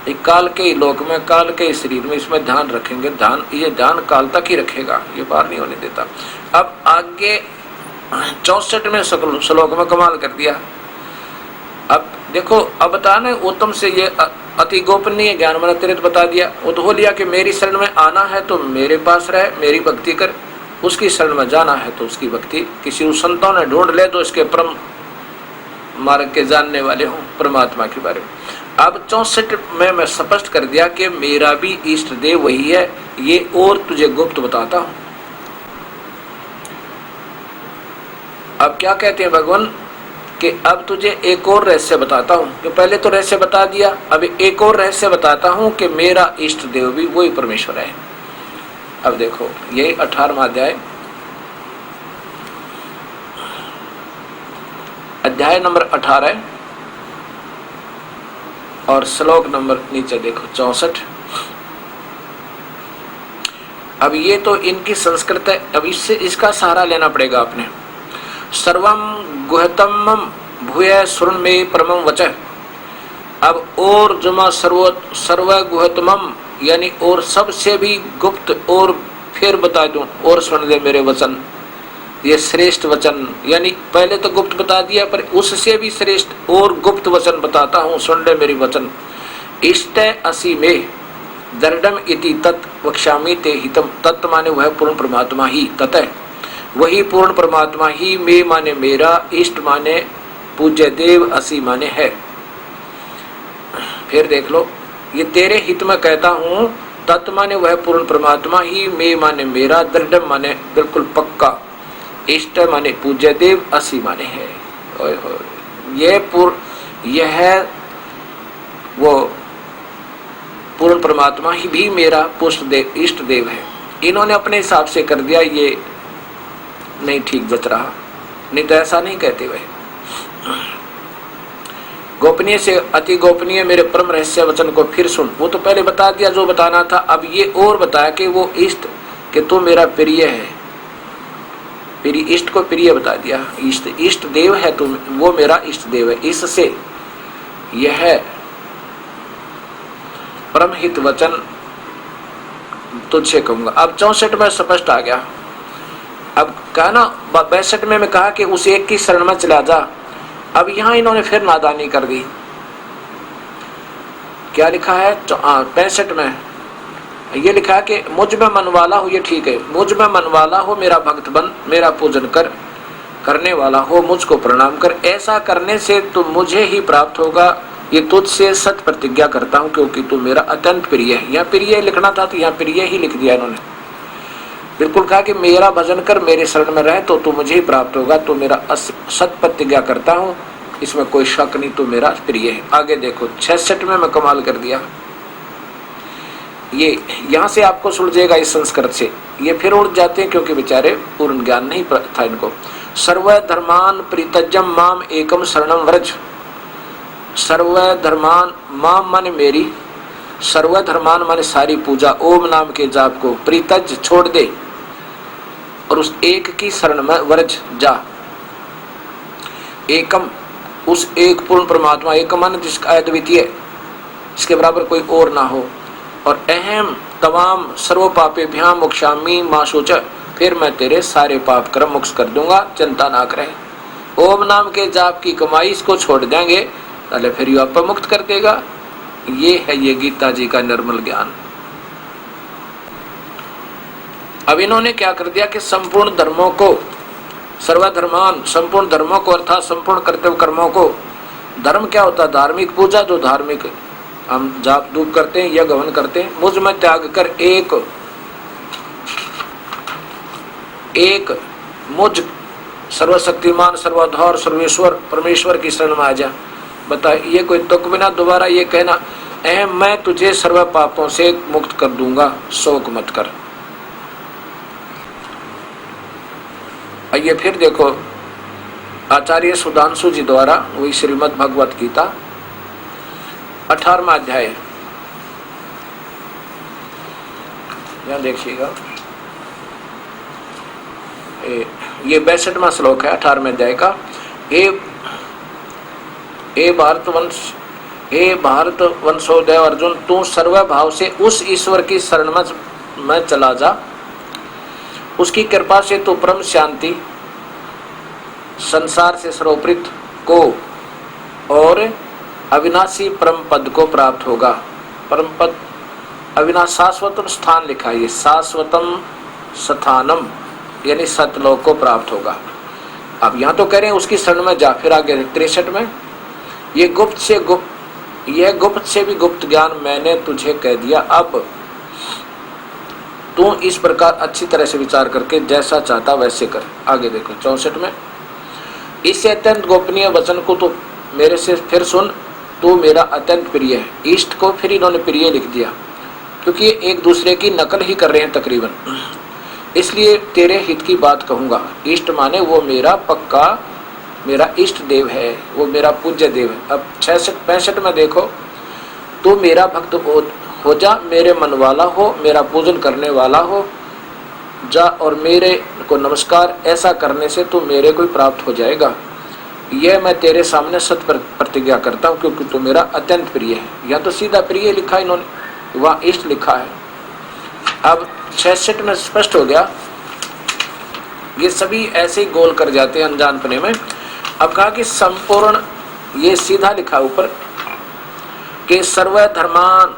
एक काल के ही लोक में, काल के ही शरीर में इसमें ध्यान रखेंगे, ध्यान, ये ध्यान काल तक ही रखेगा, ये पार नहीं होने देता। अब आगे 64वें श्लोक में कमाल कर दिया। अब देखो, अब बताना उत्तम से ये अति गोपनीय ज्ञान मैंने तेरे बता दिया। वो तो हो लिया कि मेरी शरण में आना है तो मेरे पास रहे, मेरी भक्ति कर, उसकी शरण में जाना है तो उसकी भक्ति। किसी संतों ने ढूंढ ले तो इसके परम मार्ग के जानने वाले हों परमात्मा के बारे में। अब 64 में मैं स्पष्ट कर दिया कि मेरा भी इष्ट देव वही है, ये और तुझे गुप्त बताता हूं। अब क्या कहते हैं भगवान कि अब तुझे एक और रहस्य बताता हूं, कि पहले तो रहस्य बता दिया, अब एक और रहस्य बताता हूं कि मेरा इष्ट देव भी वही परमेश्वर है। अब देखो, यही 18वां अध्याय, अध्याय नंबर 18 और श्लोक नंबर नीचे देखो 64। अब ये तो इनकी संस्कृत है, अब इससे इसका सहारा लेना पड़ेगा आपने। सर्वम गुहतम भूय सुन में परमम वचः। अब और जमा सर्व गुहतमम, यानी और सबसे भी गुप्त, और फिर बता दूं, और सुन दे मेरे वचन, ये श्रेष्ठ वचन, यानी पहले तो गुप्त बता दिया पर उससे भी श्रेष्ठ और गुप्त वचन बताता हूं, सुन ले मेरी वचन। इष्ट असी में दृढ़म इति तत् वक्ष्यामि ते हितम। तत् माने वह पूर्ण परमात्मा ही, ततः वही पूर्ण परमात्मा ही, में माने मेरा, इष्ट माने पूज्य देव, असी माने है। फिर देख लो, ये तेरे हित में कहता हूं, तत् माने वह पूर्ण परमात्मा ही, में माने मेरा, दृढ़ माने बिल्कुल पक्का, इष्ट माने पूज्य देव, असी माने है। यह वो पूर्ण परमात्मा ही भी मेरा पुष्ट देव, इष्ट देव है। इन्होंने अपने हिसाब से कर दिया, ये नहीं ठीक जच रहा, नहीं तो ऐसा नहीं कहते वह। गोपनीय से अति गोपनीय मेरे परम रहस्य वचन को फिर सुन। वो तो पहले बता दिया जो बताना था, अब ये और बताया कि वो इष्ट, कि तू मेरा प्रिय है, प्रिय, इष्ट को प्रिय बता दिया। इष्ट देव है तुम, वो मेरा इष्ट देव है। इससे यह परम हित वचन तुझसे कहूंगा। अब 64 में स्पष्ट आ गया। अब कहा ना 62 में मैं कहा कि उस एक की शरण में चला जा। अब यहां इन्होंने फिर नादानी कर दी। क्या लिखा है 65 में ये लिखा है कि मुझ में मन वाला हो, ये ठीक है, मुझ में मन वाला हो मेरा भक्त बन, मेरा पूजन कर, करने वाला हो मुझको प्रणाम कर, ऐसा करने से तो मुझे ही प्राप्त होगा, ये तुझसे सत प्रतिज्ञा करता हूँ, क्योंकि तू मेरा अत्यंत प्रिय है। यहाँ प्रिय लिखना था तो यहाँ प्रिय ही लिख दिया इन्होंने। बिल्कुल कहा कि मेरा भजन कर, मेरे शरण में रहे तो तू मुझे ही प्राप्त होगा, तो मेरा सत प्रतिज्ञा करता हूँ, इसमें कोई शक नहीं, तो मेरा प्रिय है। आगे देखो 66 में मैं कमाल कर दिया। ये यहाँ से आपको सुलझेगा इस संस्कृत से, ये फिर उड़ जाते हैं क्योंकि बेचारे पूर्ण ज्ञान नहीं था इनको। सर्व धर्मान प्रीतजम माम एकम शरणम व्रज। सर्व धर्मान, माम माने मेरी, सर्व धर्मान माने सारी पूजा, ओम नाम के जाप को, प्रीतज छोड़ दे, और उस एक की शरण में व्रज जा। एकम, उस एक पूर्ण परमात्मा, एक मन जिसका अद्वितीय, इसके बराबर कोई और ना हो, और अहम तमाम सर्व पापे भ्याम मोक्षामी मां सोच, फिर मैं तेरे सारे पाप कर्म मुक्त कर दूंगा, चिंता ना करे। ओम नाम के जाप की कमाई इसको छोड़ देंगे, पहले फिर यू आपको मुक्त कर देगा। ये है ये गीता जी का निर्मल ज्ञान। अब इन्होंने क्या कर दिया कि संपूर्ण धर्मों को, सर्वधर्मान, संपूर्ण धर्मों को अर्थात संपूर्ण कर्तव्य कर्मों को, धर्म क्या होता है? धार्मिक पूजा, जो धार्मिक हम जाप धूप करते हैं, यज्ञ हवन करते हैं, मुझ में त्याग कर एक मुझ सर्वशक्तिमान सर्वाधार सर्वेश्वर परमेश्वर की शरण में आ जा। बता, ये कोई तुक बिना दोबारा ये कहना अहम मैं तुझे सर्व पापों से मुक्त कर दूंगा, शोक मत कर। आइए फिर देखो आचार्य सुधांशु जी द्वारा वही श्रीमद् भगवत गीता 18वां अध्याय, यहाँ देखिएगा, ये 62वां श्लोक है 18वें अध्याय का। हे भारत वंशोदय अर्जुन, तू सर्व भाव से उस ईश्वर की शरण में चला जा, उसकी कृपा से तू परम शांति, संसार से सर्वोपृत को और अविनाशी परम पद को प्राप्त होगा। परम पद अविनाश, शाश्वतम स्थान लिखा है, ये शाश्वतम स्थानम यानी सतलोक को प्राप्त होगा। अब यहाँ तो कह रहे हैं उसकी शरण में जा, फिर आगे 63 में ये गुप्त से भी गुप्त ज्ञान मैंने तुझे कह दिया, अब तू इस प्रकार अच्छी तरह से विचार करके जैसा चाहता वैसे कर। आगे देखो 64 में, इससे अत्यंत गोपनीय वचन को तो मेरे से फिर सुन, तू मेरा अत्यंत प्रिय है। इष्ट को फिर इन्होंने प्रिय लिख दिया, क्योंकि ये एक दूसरे की नकल ही कर रहे हैं तकरीबन, इसलिए तेरे हित की बात कहूंगा। इष्ट माने वो मेरा पक्का, मेरा इष्ट देव है, वो मेरा पूज्य देव है। अब 65 में देखो, तू मेरा भक्त हो जा, मेरे मन वाला हो, मेरा पूजन करने वाला हो जा, और मेरे को नमस्कार, ऐसा करने से तू मेरे को प्राप्त हो जाएगा। यह मैं तेरे सामने सत प्रतिज्ञा करता हूँ, क्योंकि तू मेरा अत्यंत प्रिय है। या तो सीधा प्रिय लिखा इन्होंने, वहाँ इष्ट लिखा है। अब 66 में स्पष्ट हो गया, ये सभी ऐसे ही गोल कर जाते हैं अनजानपने में। अब कहा कि संपूर्ण, ये सीधा लिखा ऊपर कि सर्व धर्मान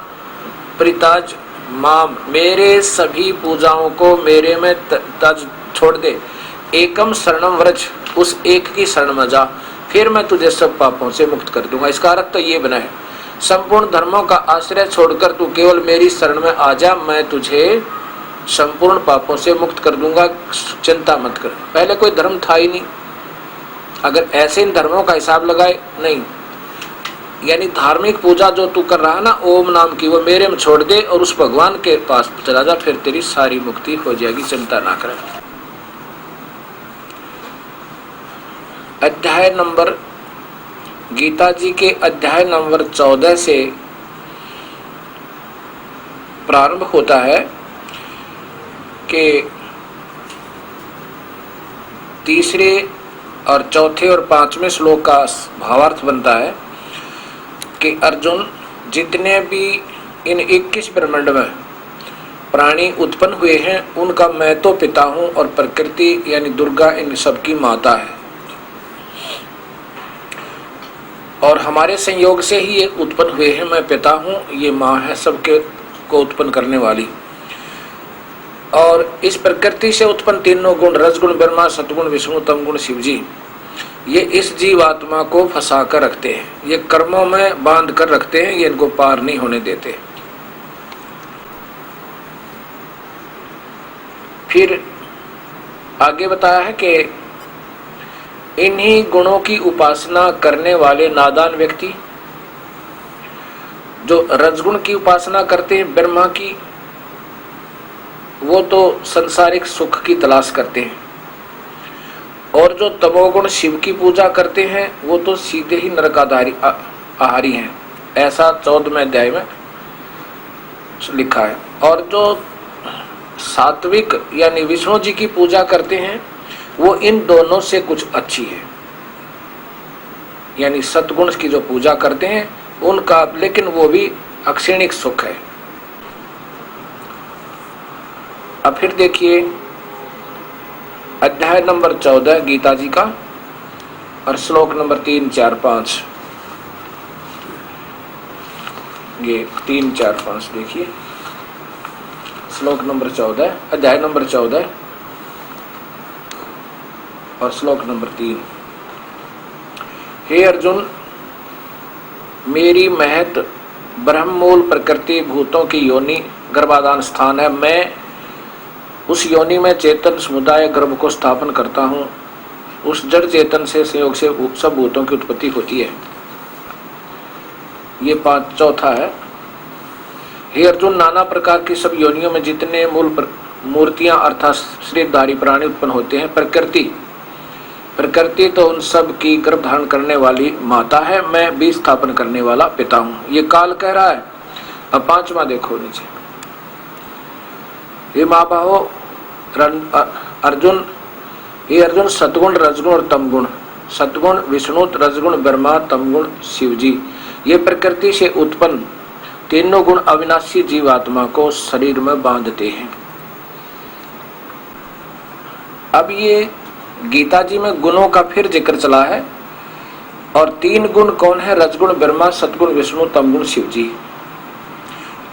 प्रीताज माम, मेरे सभी पूजाओं को मेरे में तज छोड़ दे, एकम शरणम व्रज, उस एक की शरण में जा, फिर मैं तुझे सब पापों से मुक्त कर दूंगा। इसका अर्थ तो ये बना है, संपूर्ण धर्मों का आश्रय छोड़कर तू केवल मेरी शरण में आ जा, मैं तुझे संपूर्ण पापों से मुक्त कर दूंगा, चिंता मत कर। पहले कोई धर्म था ही नहीं, अगर ऐसे इन धर्मों का हिसाब लगाए नहीं, यानी धार्मिक पूजा जो तू कर रहा है ना ओम नाम की, वो मेरे में छोड़ दे और उस भगवान के पास चला जा, फिर तेरी सारी मुक्ति हो जाएगी, चिंता ना कर। अध्याय नंबर, गीता जी के अध्याय नंबर 14 से प्रारंभ होता है कि तीसरे और चौथे और 5वें श्लोक का भावार्थ बनता है कि अर्जुन, जितने भी इन 21 ब्रह्मांड में प्राणी उत्पन्न हुए हैं उनका मैं तो पिता हूं, और प्रकृति यानी दुर्गा इन सबकी माता है, और हमारे संयोग से ही ये उत्पन्न हुए हैं। मैं पिता हूँ, ये माँ है सबके को उत्पन्न करने वाली। और इस प्रकृति से उत्पन्न तीनों गुण, रजगुण ब्रह्मा, सतगुण विष्णु, तमगुण शिव जी, ये इस जीवात्मा को फंसा कर रखते हैं, ये कर्मों में बांध कर रखते हैं, ये इनको पार नहीं होने देते। फिर आगे बताया है कि इन्हीं गुणों की उपासना करने वाले नादान व्यक्ति, जो रजगुण की उपासना करते हैं ब्रह्मा की, वो तो संसारिक सुख की तलाश करते हैं, और जो तमोगुण शिव की पूजा करते हैं वो तो सीधे ही नरकाधारी आहारी हैं, ऐसा 14वें अध्याय में लिखा है। और जो सात्विक यानी विष्णु जी की पूजा करते हैं वो इन दोनों से कुछ अच्छी है, यानी सतगुण की जो पूजा करते हैं उनका, लेकिन वो भी अक्षणिक सुख है। अब फिर देखिए अध्याय नंबर 14 गीता जी का और श्लोक नंबर 3, 4, 5, ये 3, 4, 5 देखिए। श्लोक नंबर 14, अध्याय नंबर 14 और श्लोक नंबर 3। हे अर्जुन, मेरी महत ब्रह्ममूल प्रकृति भूतों की योनि गर्भाधान स्थान है। मैं उस योनि में चेतन समुदाय गर्भ को स्थापन करता हूँ। उस जड़ चेतन से संयोग से सब भूतों की उत्पत्ति होती है। ये 5 चौथा है। हे अर्जुन, नाना प्रकार की सब योनियों में जितने मूल मूर्तियां अर्थात शरीरधारी प्राणी उत्पन्न होते हैं, प्रकृति तो उन सब की गर्भ धारण करने वाली माता है, मैं बीज स्थापन करने वाला पिता हूँ। ये काल कह रहा है। अब 5वां देखो नीचे। हे महाबाहो अर्जुन, हे अर्जुन, सतगुण रजगुण और तमगुण, सतगुण विष्णु, रजगुण ब्रह्मा, तमगुण शिव जी, ये प्रकृति से उत्पन्न तीनों गुण अविनाशी जीवात्मा को शरीर में बांधते हैं। अब ये गीता जी में गुणों का फिर जिक्र चला है, और 3 गुण कौन है? रजगुण ब्रह्मा, सतगुण विष्णु, तमगुण शिव जी।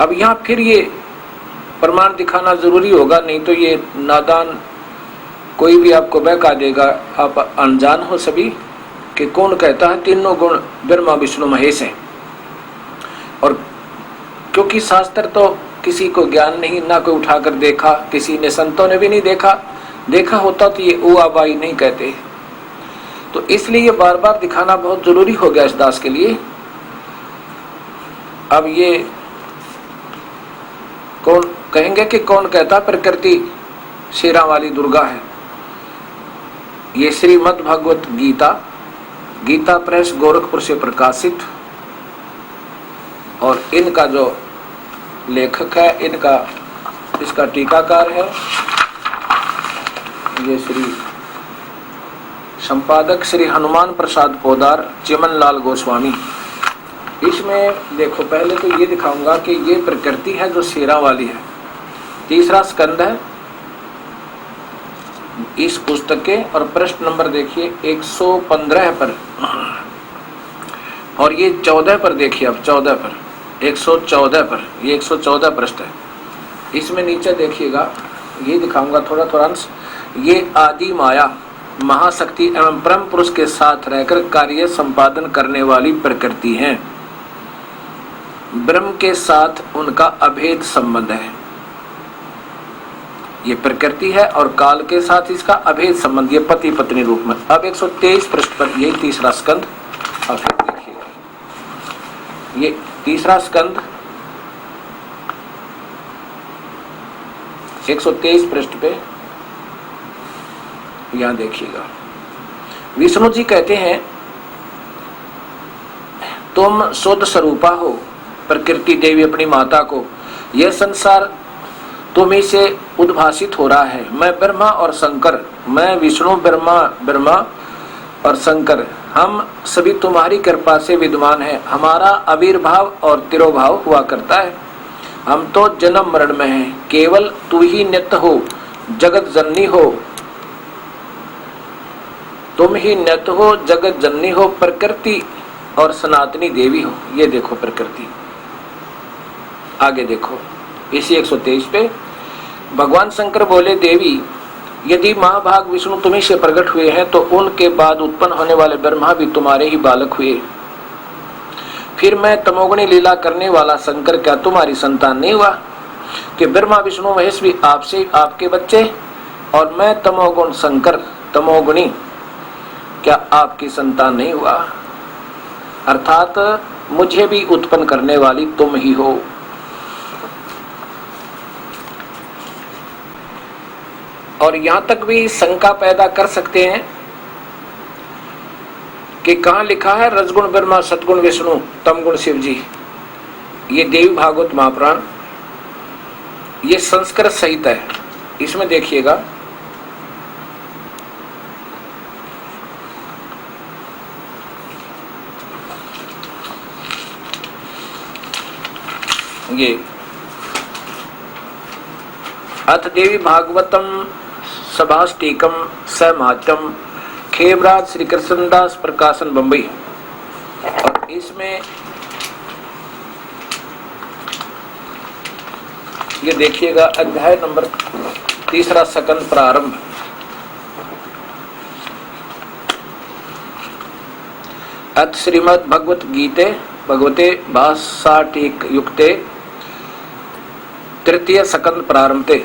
अब यहाँ फिर ये प्रमाण दिखाना जरूरी होगा, नहीं तो ये नादान कोई भी आपको बहका देगा, आप अनजान हो सभी कि कौन कहता है तीनों गुण ब्रह्मा विष्णु महेश हैं। और क्योंकि शास्त्र तो किसी को ज्ञान नहीं, ना कोई उठाकर देखा, किसी ने संतों ने भी नहीं देखा होता तो ये उआबाई नहीं कहते। तो इसलिए ये बार बार दिखाना बहुत जरूरी हो गया इस दास के लिए। अब ये कौन कहेंगे कि कौन कहता प्रकृति शेरा वाली दुर्गा है? ये श्रीमद् भगवत गीता प्रेस गोरखपुर से प्रकाशित, और इनका जो लेखक है, इसका टीकाकार है ये श्री संपादक श्री हनुमान प्रसाद पोदार, चिमन लाल गोस्वामी। इसमें देखो, पहले तो ये दिखाऊंगा कि ये प्रकृति है जो शेरा वाली है। 3रा स्कंद है इस पुस्तक के, और प्रश्न नंबर देखिए 115 पर, और ये 14 पर देखिए। अब 14 पर 114 पर, ये 114 प्रश्न है। इसमें नीचे देखिएगा, ये दिखाऊंगा थोड़ा अंश। ये आदि माया महाशक्ति एवं परम पुरुष के साथ रहकर कार्य संपादन करने वाली प्रकृति है। ब्रह्म के साथ उनका अभेद संबंध है। ये प्रकृति है और काल के साथ इसका अभेद संबंध, ये पति पत्नी रूप में। अब 123 पृष्ठ पर यही 3रा स्कंद, और फिर देखिएगा ये 3रा स्कंद 123 पृष्ठ पे, यहां देखिएगा। विष्णु जी कहते हैं, तुम शुद्ध स्वरूपा हो, प्रकृति देवी अपनी माता को, यह संसार तुम्ही से उद्भासित हो रहा है। मैं ब्रह्मा और शंकर, मैं विष्णु ब्रह्मा और शंकर, हम सभी तुम्हारी कृपा से विद्यमान है। हमारा आविर्भाव और तिरोभाव हुआ करता है। हम तो जन्म मरण में हैं, केवल तू ही नित्य हो, जगत जननी हो। तुम ही नित्य हो, जगत जननी हो, प्रकृति और सनातनी देवी हो। ये देखो प्रकृति। आगे देखो इसी 123 पे, भगवान शंकर बोले, देवी यदि महाभाग विष्णु तुम्ही से प्रकट हुए हैं तो उनके बाद उत्पन्न होने वाले ब्रह्मा भी तुम्हारे ही बालक हुए, फिर मैं तमोगुणी लीला करने वाला शंकर क्या तुम्हारी संतान नहीं हुआ? कि ब्रह्मा विष्णु महेश भी आपसे आपके बच्चे, और मैं तमोगुण शंकर तमोगुणी क्या आपकी संतान नहीं हुआ? अर्थात मुझे भी उत्पन्न करने वाली तुम ही हो। और यहां तक भी शंका पैदा कर सकते हैं कि कहां लिखा है रजगुण ब्रह्मा सतगुण विष्णु तमगुण शिव जी। ये देवी भागवत महापुराण, ये संस्कृत सहित है। इसमें देखिएगा, ये अथ देवी भागवतम सभाष्टिकम समाचम खेबराज श्री कृष्णदास प्रकाशन बम्बई। और इसमें ये देखिएगा अध्याय नंबर 3 सकंद प्रारंभ। अथ श्रीमद् भगवत गीते भगवते भाषाटिक युक्ते 3 सकंद प्रारंभते।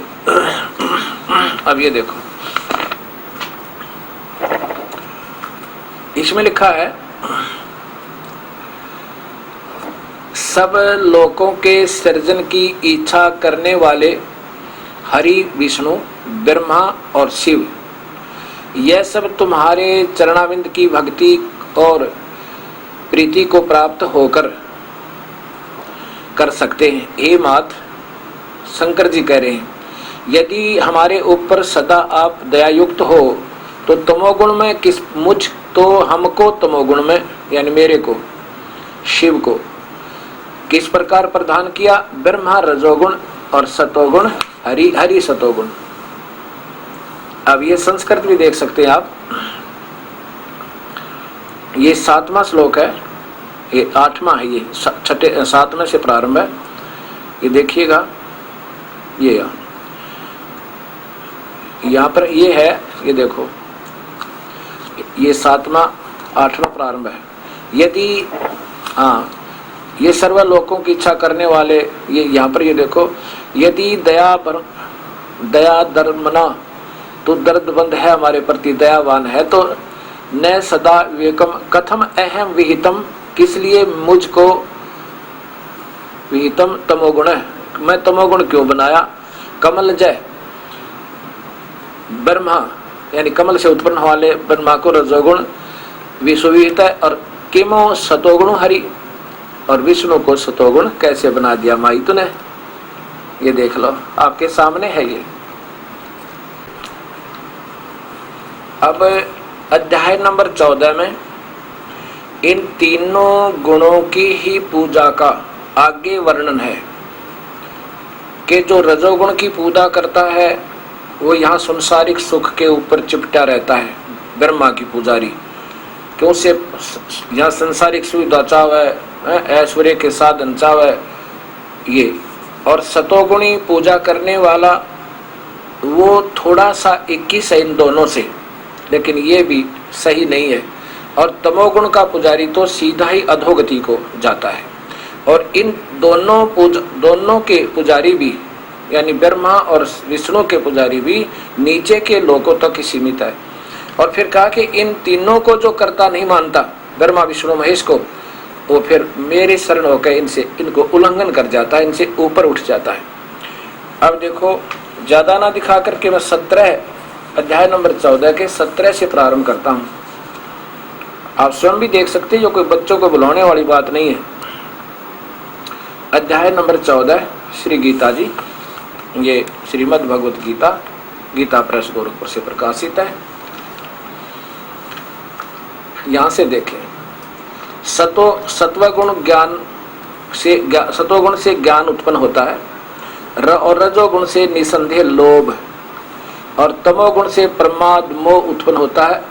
अब ये देखो, इसमें लिखा है सब लोकों के सृजन की इच्छा करने वाले हरि विष्णु ब्रह्मा और शिव, यह सब तुम्हारे चरणाविंद की भक्ति और प्रीति को प्राप्त होकर कर सकते हैं। हे मात, शंकर जी कह रहे हैं, यदि हमारे ऊपर सदा आप दयायुक्त हो तो तमोगुण में किस मुझ तो हमको तमोगुण में यानी मेरे को शिव को किस प्रकार प्रदान किया? ब्रह्मा रजोगुण और सतोगुण हरि, हरि सतोगुण। अब ये संस्कृत भी देख सकते हैं आप, ये 7वां श्लोक है, ये 8वां है, ये 7वें से प्रारंभ है। ये देखिएगा, ये यहाँ पर ये है, ये देखो, ये 7वां 8वां प्रारंभ है। यदि ये सर्व लोकों की इच्छा करने वाले, ये यहाँ पर ये देखो, यदि दया धर्मना तो दर्दबंद है हमारे प्रति, दयावान है तो न सदा विवेकम कथम अहम विहितम, किस लिए मुझको विहितम तमोगुण है, मैं तमोगुण क्यों बनाया? कमल जय ब्रह्मा यानी कमल से उत्पन्न वाले ब्रह्मा को रजोगुण विश्वविहित है, और किमो सतोगुण हरि, और विष्णु को सतोगुण कैसे बना दिया माई तूने? ये देख लो, आपके सामने है ये। अब अध्याय नंबर 14 में इन तीनों गुणों की ही पूजा का आगे वर्णन है कि जो रजोगुण की पूजा करता है वो यहाँ संसारिक सुख के ऊपर चिपटा रहता है, ब्रह्मा की पुजारी, क्यों से यहाँ संसारिक सुविधा चावे, ऐश्वर्य के साधन चावे ये। और सतोगुणी पूजा करने वाला वो थोड़ा सा 21 है इन दोनों से, लेकिन ये भी सही नहीं है। और तमोगुण का पुजारी तो सीधा ही अधोगति को जाता है। और इन दोनों के पुजारी भी यानी ब्रह्मा और विष्णु के पुजारी भी नीचे के लोकों तक ही सीमित है। और फिर कहा कि इन तीनों को जो करता नहीं मानता, ब्रह्मा विष्णु महेश को, वो फिर मेरे शरण होकर इनको उल्लंघन कर जाता है, इनसे ऊपर उठ जाता है। अब देखो, ज्यादा ना दिखा करके मैं 17 अध्याय नंबर 14 के 17 से प्रारंभ करता हूँ। आप स्वयं भी देख सकते हैं, जो कोई बच्चों को बुलाने वाली बात नहीं है। अध्याय नंबर 14 श्री गीता जी, ये श्रीमद् भगवत गीता, गीता प्रेस गोरखपुर से प्रकाशित है। यहां से देखें, सत्वगुण सतोगुण से ज्ञान उत्पन्न होता है, और रजोगुण से निसंदेह लोभ, और तमोगुण से प्रमाद मोह उत्पन्न होता है,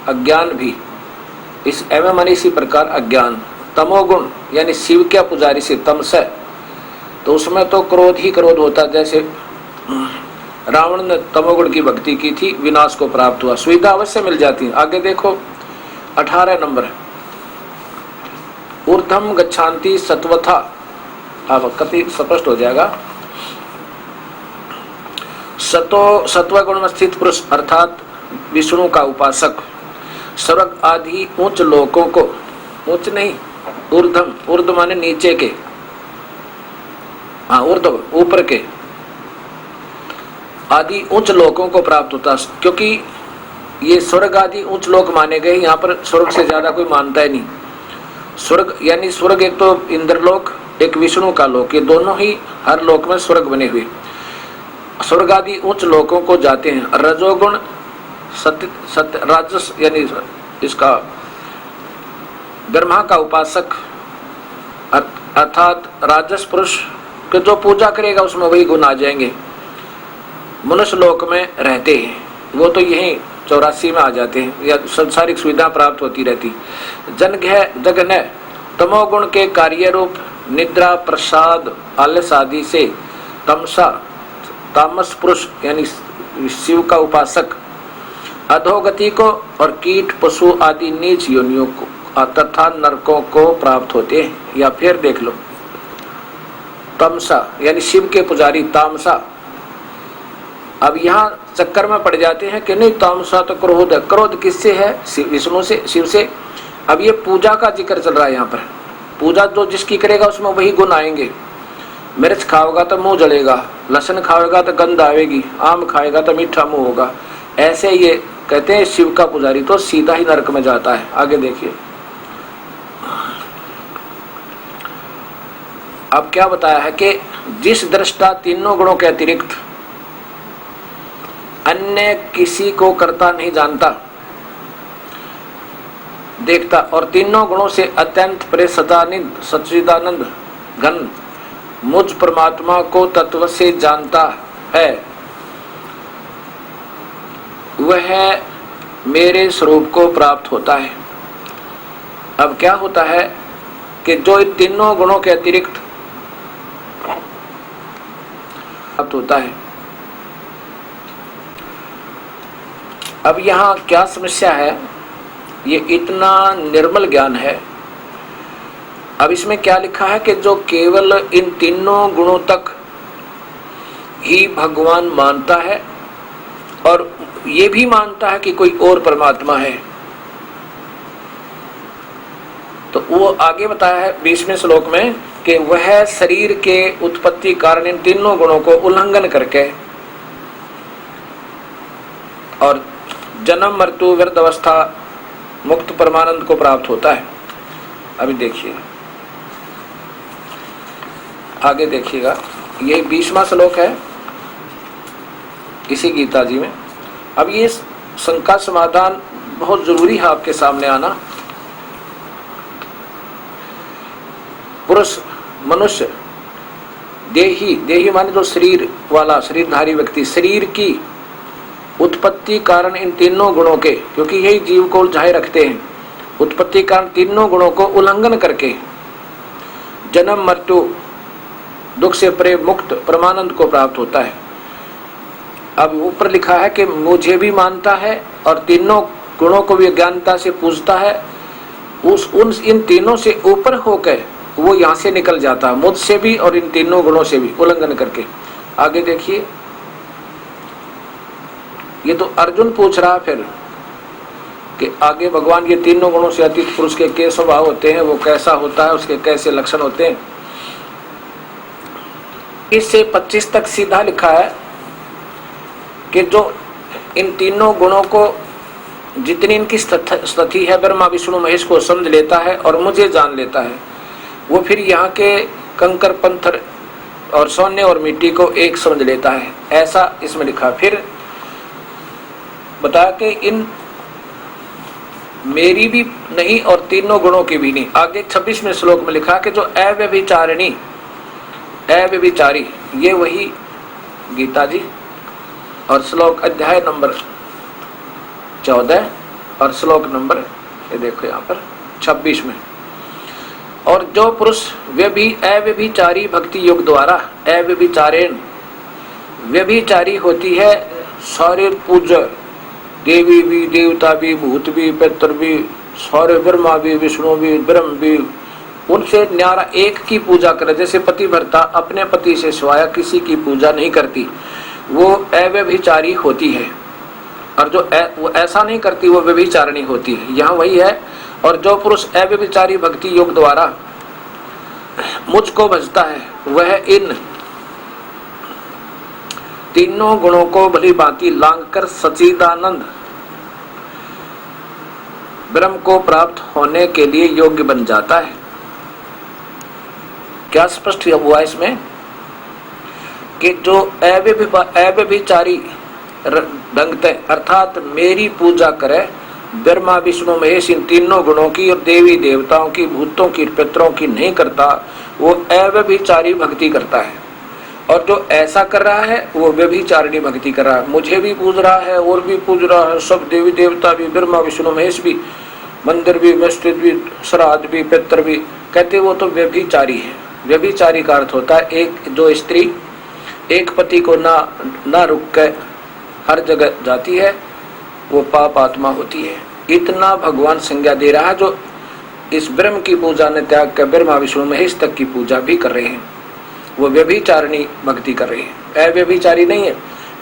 अज्ञान भी। इस एवं इसी प्रकार अज्ञान। तमोगुण यानी शिव के पुजारी से तमस है, तो उसमें तो क्रोध ही क्रोध होता है, जैसे रावण ने तमोगुण की भक्ति की थी, विनाश को प्राप्त हुआ। सुविधा अवश्य मिल जाती है। आगे देखो 18 नंबर, ऊर्ध्वम गच्छन्ति सत्वथा। अब कति स्पष्ट हो जाएगा। सत्व गुण में स्थित पुरुष अर्थात विष्णु का उपासक स्वर्ग आदि उच्च लोकों को, उच्च नहीं ऊर्ध्व, ऊर्ध्व माने नीचे के, हाँ ऊर्ध्व ऊपर के, आदि उच्च लोकों को प्राप्त होता। क्योंकि ये स्वर्ग आदि उच्च लोक माने गए, यहाँ पर स्वर्ग से ज्यादा कोई मानता ही नहीं। स्वर्ग यानी स्वर्ग एक तो इंद्रलोक, एक विष्णु का लोक, ये दोनों ही हर लोक में स्वर्ग बने हुए। स्वर्ग आदि उच्च लोकों को जाते हैं। रजोगुण सत्य राजस यानी इसका ब्रह्मा का उपासक अर्थात राजस पुरुष के जो पूजा करेगा उसमें वही गुण आ जाएंगे। मनुष्य लोक में रहते हैं वो तो यही 84 में आ जाते हैं, या संसारिक सुविधा प्राप्त होती रहती। जगन तमोगुण के कार्य रूप निद्रा प्रसाद आलस आदि से तामस पुरुष यानी शिव का उपासक अधोगति को और कीट पशु आदि नीच योनियों को तथा नरकों को प्राप्त होते हैं। या फिर देख लो तमसा यानी शिव के पुजारी तामसा। अब यहाँ चक्कर में पड़ जाते हैं कि नहीं तामसा तो क्रोध है। क्रोध किससे है? विष्णु से, शिव से। अब ये पूजा का जिक्र चल रहा है यहाँ पर। पूजा जो जिसकी करेगा उसमें वही गुण आएंगे। मिर्च खाओगा तो मुंह जलेगा, लहसुन खाएगा तो गंध आएगी, आम खाएगा तो मीठा मुंह होगा। ऐसे ये कहते हैं शिव का पुजारी तो सीधा ही नरक में जाता है। आगे देखिए अब क्या बताया है कि जिस दृष्टा तीनों गुणों के अतिरिक्त अन्य किसी को करता नहीं जानता देखता और तीनों गुणों से अत्यंत परे सच्चिदानंद घन मुझ परमात्मा को तत्व से जानता है, वह मेरे स्वरूप को प्राप्त होता है। अब क्या होता है कि जो इन तीनों गुणों के अतिरिक्त प्राप्त होता है। अब यहाँ क्या समस्या है, ये इतना निर्मल ज्ञान है। अब इसमें क्या लिखा है कि जो केवल इन तीनों गुणों तक ही भगवान मानता है और ये भी मानता है कि कोई और परमात्मा है, तो वो आगे बताया है 20वें श्लोक में कि वह शरीर के उत्पत्ति कारण इन तीनों गुणों को उल्लंघन करके और जन्म मृत्यु वृद्ध अवस्था मुक्त परमानंद को प्राप्त होता है। अभी देखिए आगे देखिएगा, ये 20वां श्लोक है इसी गीता जी में। अब ये शंका समाधान बहुत जरूरी है आपके सामने आना। पुरुष मनुष्य देही, देही माने जो शरीर वाला शरीरधारी व्यक्ति, शरीर की उत्पत्ति कारण इन तीनों गुणों के, क्योंकि यही जीव को उलझाए रखते हैं, उत्पत्ति कारण तीनों गुणों को उल्लंघन करके जन्म मृत्यु दुख से परे मुक्त परमानंद को प्राप्त होता है। अब ऊपर लिखा है कि मुझे भी मानता है और तीनों गुणों को भी अज्ञानता से पूजता है, इन तीनों से ऊपर होकर वो यहाँ से निकल जाता है, मुझसे भी और इन तीनों गुणों से भी उल्लंघन करके। आगे देखिए, ये तो अर्जुन पूछ रहा फिर कि आगे भगवान ये तीनों गुणों से अतीत पुरुष के क्या स्वभाव होते हैं, वो कैसा होता है, उसके कैसे लक्षण होते हैं। इससे 25 तक सीधा लिखा है कि जो इन तीनों गुणों को जितनी इनकी स्थिति है ब्रह्मा विष्णु महेश को समझ लेता है और मुझे जान लेता है, वो फिर यहाँ के कंकर पत्थर और सोने और मिट्टी को एक समझ लेता है। ऐसा इसमें लिखा। फिर बता के इन मेरी भी नहीं और तीनों गुणों की भी नहीं। आगे 26वें श्लोक में लिखा कि जो अव्यभिचारिणी, अव्यभिचारी, ये वही गीता जी और श्लोक अध्याय नंबर 14 और श्लोक नंबर ये देखो यहाँ पर 26 में। और जो पुरुष वे भी अव्यभिचारी भक्ति योग द्वारा अव्यभिचारेण व्यभिचारी होती है सारे पूज्य, देवी भी, देवता भी, भूत भी, पितर भी, सारे ब्रह्मा भी, विष्णु भी, ब्रह्म भी, उनसे न्यारा एक की पूजा करे। जैसे पतिव्रता अपने पति से सिवाय किसी की पूजा नहीं करती, वो अव्यभिचारी होती है। और जो वो ऐसा नहीं करती वो व्यभिचारिणी होती है। यहाँ वही है। और जो पुरुष अव्यभिचारी भक्ति योग द्वारा मुझको भजता है वह इन तीनों गुणों को भली भांति लांघ कर सच्चिदानंद ब्रह्म को प्राप्त होने के लिए योग्य बन जाता है। क्या स्पष्ट हुआ इसमें कि जो अव्यभिचारी ढंग से अर्थात मेरी पूजा करे, ब्रह्मा विष्णु महेश इन तीनों गुणों की और देवी देवताओं की, भूतों की, पितरों की नहीं करता, वो अव्यभिचारी भक्ति करता है। और जो ऐसा कर रहा है वो व्यभिचारिणी भक्ति कर रहा है। मुझे भी पूज रहा है और भी पूज रहा है, सब देवी देवता भी, ब्रह्मा विष्णु महेश भी, मंदिर भी, मस्जिद भी, श्राद्ध भी, पितर भी, कहते वो तो व्यभिचारी है। व्यभिचारी का अर्थ होता है एक जो स्त्री एक पति को ना रुक कर हर जगह जाती है, वो पाप आत्मा होती है। इतना भगवान संज्ञा दे रहा है। जो इस ब्रह्म की पूजा ने त्याग कर ब्रह्मा विष्णु महेश तक की पूजा भी कर रहे हैं, वो व्यभिचारिणी भक्ति कर रहे हैं, अव्यभिचारी नहीं है।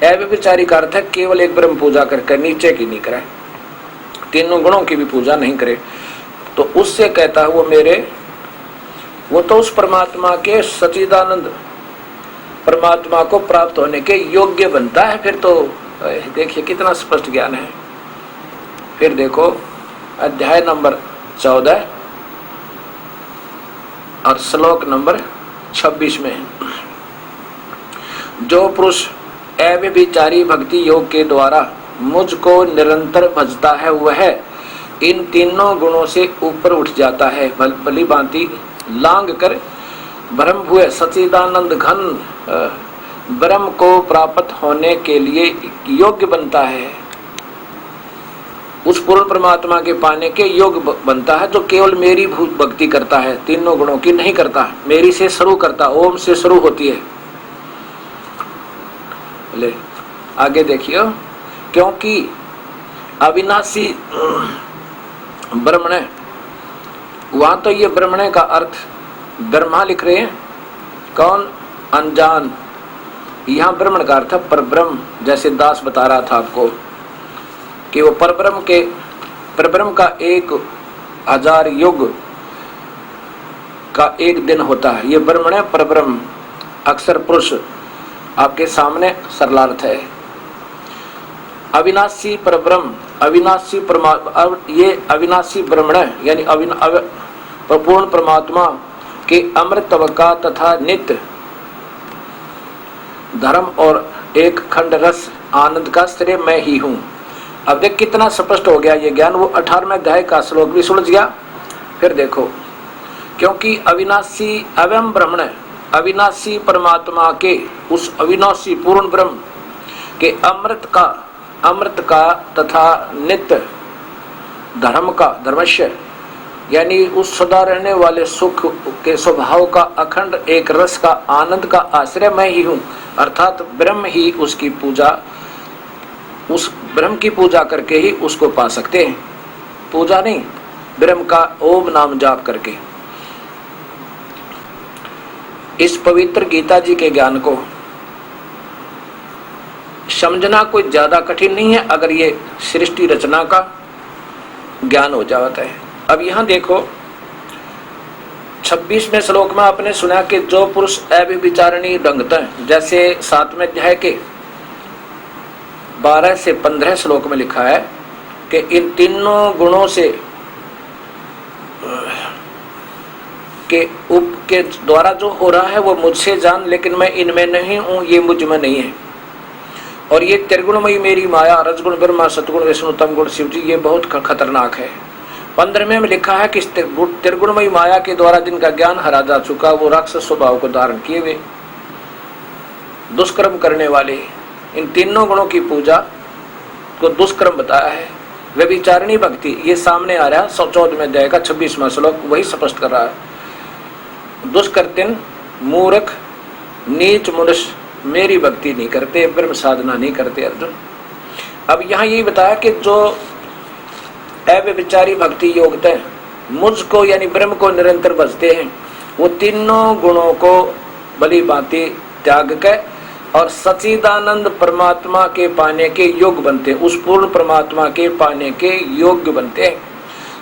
अव्यभिचारी का अर्थ है केवल एक ब्रह्म पूजा करके नीचे की नहीं करे, तीनों गुणों की भी पूजा नहीं करे। तो उससे कहता है वो तो उस परमात्मा के सच्चिदानंद परमात्मा को प्राप्त होने के योग्य बनता है। फिर तो देखिए कितना स्पष्ट ज्ञान है। फिर देखो अध्याय नंबर 14 और श्लोक नंबर 26 में, जो पुरुष अव्यभिचारी भक्ति योग के द्वारा मुझको निरंतर भजता है वह इन तीनों गुणों से ऊपर उठ जाता है, भली भांति लांघ कर ब्रह्म हुए सच्चिदानंद घन ब्रह्म को प्राप्त होने के लिए योग्य बनता है। उस पूर्ण परमात्मा के पाने के योग्य बनता है जो केवल मेरी भक्ति करता है, तीनों गुणों की नहीं करता, मेरी से शुरू करता, ओम से शुरू होती है। ले आगे देखिए, क्योंकि अविनाशी ब्रह्मण, वहां तो ये ब्रह्मण का अर्थ ब्रह्मा लिख रहे हैं, कौन? अनजान। यहाँ ब्रह्मण का अर्थ परब्रह्म, जैसे दास बता रहा था आपको कि वो परब्रह्म का 1000 युग का एक दिन होता है। ये ब्रह्मण है, परब्रह्म अक्षर पुरुष आपके सामने सरलार्थ है। अविनाशी परब्रह्म, अविनाशी परमात्मा, ये अविनाशी ब्रह्मण यानी पूर्ण परमात्मा के अमृतवका तथा नित्य धर्म और एक खंड रस आनंद का श्रेय मैं ही हूं। अब देख कितना स्पष्ट हो गया ये ज्ञान। वो 18वें अध्याय का श्लोक भी सुलझ गया। फिर देखो, क्योंकि अविनाशी अवयम ब्रह्मण, अविनाशी परमात्मा के उस अविनाशी पूर्ण ब्रह्म के अमृत का तथा नित्य धर्म का, धर्मस्य यानी उस सदा रहने वाले सुख के स्वभाव का अखंड एक रस का आनंद का आश्रय मैं ही हूं। अर्थात ब्रह्म ही उसकी पूजा, उस ब्रह्म की पूजा करके ही उसको पा सकते हैं। पूजा नहीं, ब्रह्म का ओम नाम जाप करके। इस पवित्र गीता जी के ज्ञान को समझना कोई ज्यादा कठिन नहीं है अगर ये सृष्टि रचना का ज्ञान हो जाता है। अब यहां देखो 26वें श्लोक में आपने सुना कि जो पुरुष अव्यभिचारिणी ढंगता है, जैसे 7वें अध्याय के 12 से 15 श्लोक में लिखा है कि इन तीनों गुणों से के द्वारा जो हो रहा है वो मुझसे जान, लेकिन मैं इनमें नहीं हूं, ये मुझ में नहीं है। और ये त्रिगुणमयी मेरी माया, रजगुण ब्रह्मा, सतगुण विष्णु, तमगुण शिव जी, ये बहुत खतरनाक है। 15वें में लिखा है कि त्रिगुणमयी माया के द्वारा जिनका ज्ञान हरा जा चुका, वो राक्षस स्वभाव को धारण किए हुए दुष्कर्म करने वाले, इन तीनों गुणों की पूजा को दुष्कर्म बताया है। व्यभिचारिणी भक्ति ये सामने आ रहा है 14वें अध्याय का 26वां श्लोक वही स्पष्ट कर रहा है। दुष्कर्तिन, मूर्ख, नीच मनुष्य, मेरी भक्ति नहीं करते, ब्रह्म साधना नहीं करते अर्जुन। अब यहाँ यही बताया कि जो अव्यभिचारी भक्ति योग्यता मुझको यानी ब्रह्म को निरंतर भजते हैं, वो तीनों गुणों को भली भांति त्याग के और सच्चिदानंद परमात्मा के पाने के योग्य बनते, उस पूर्ण परमात्मा के पाने के योग्य बनते हैं।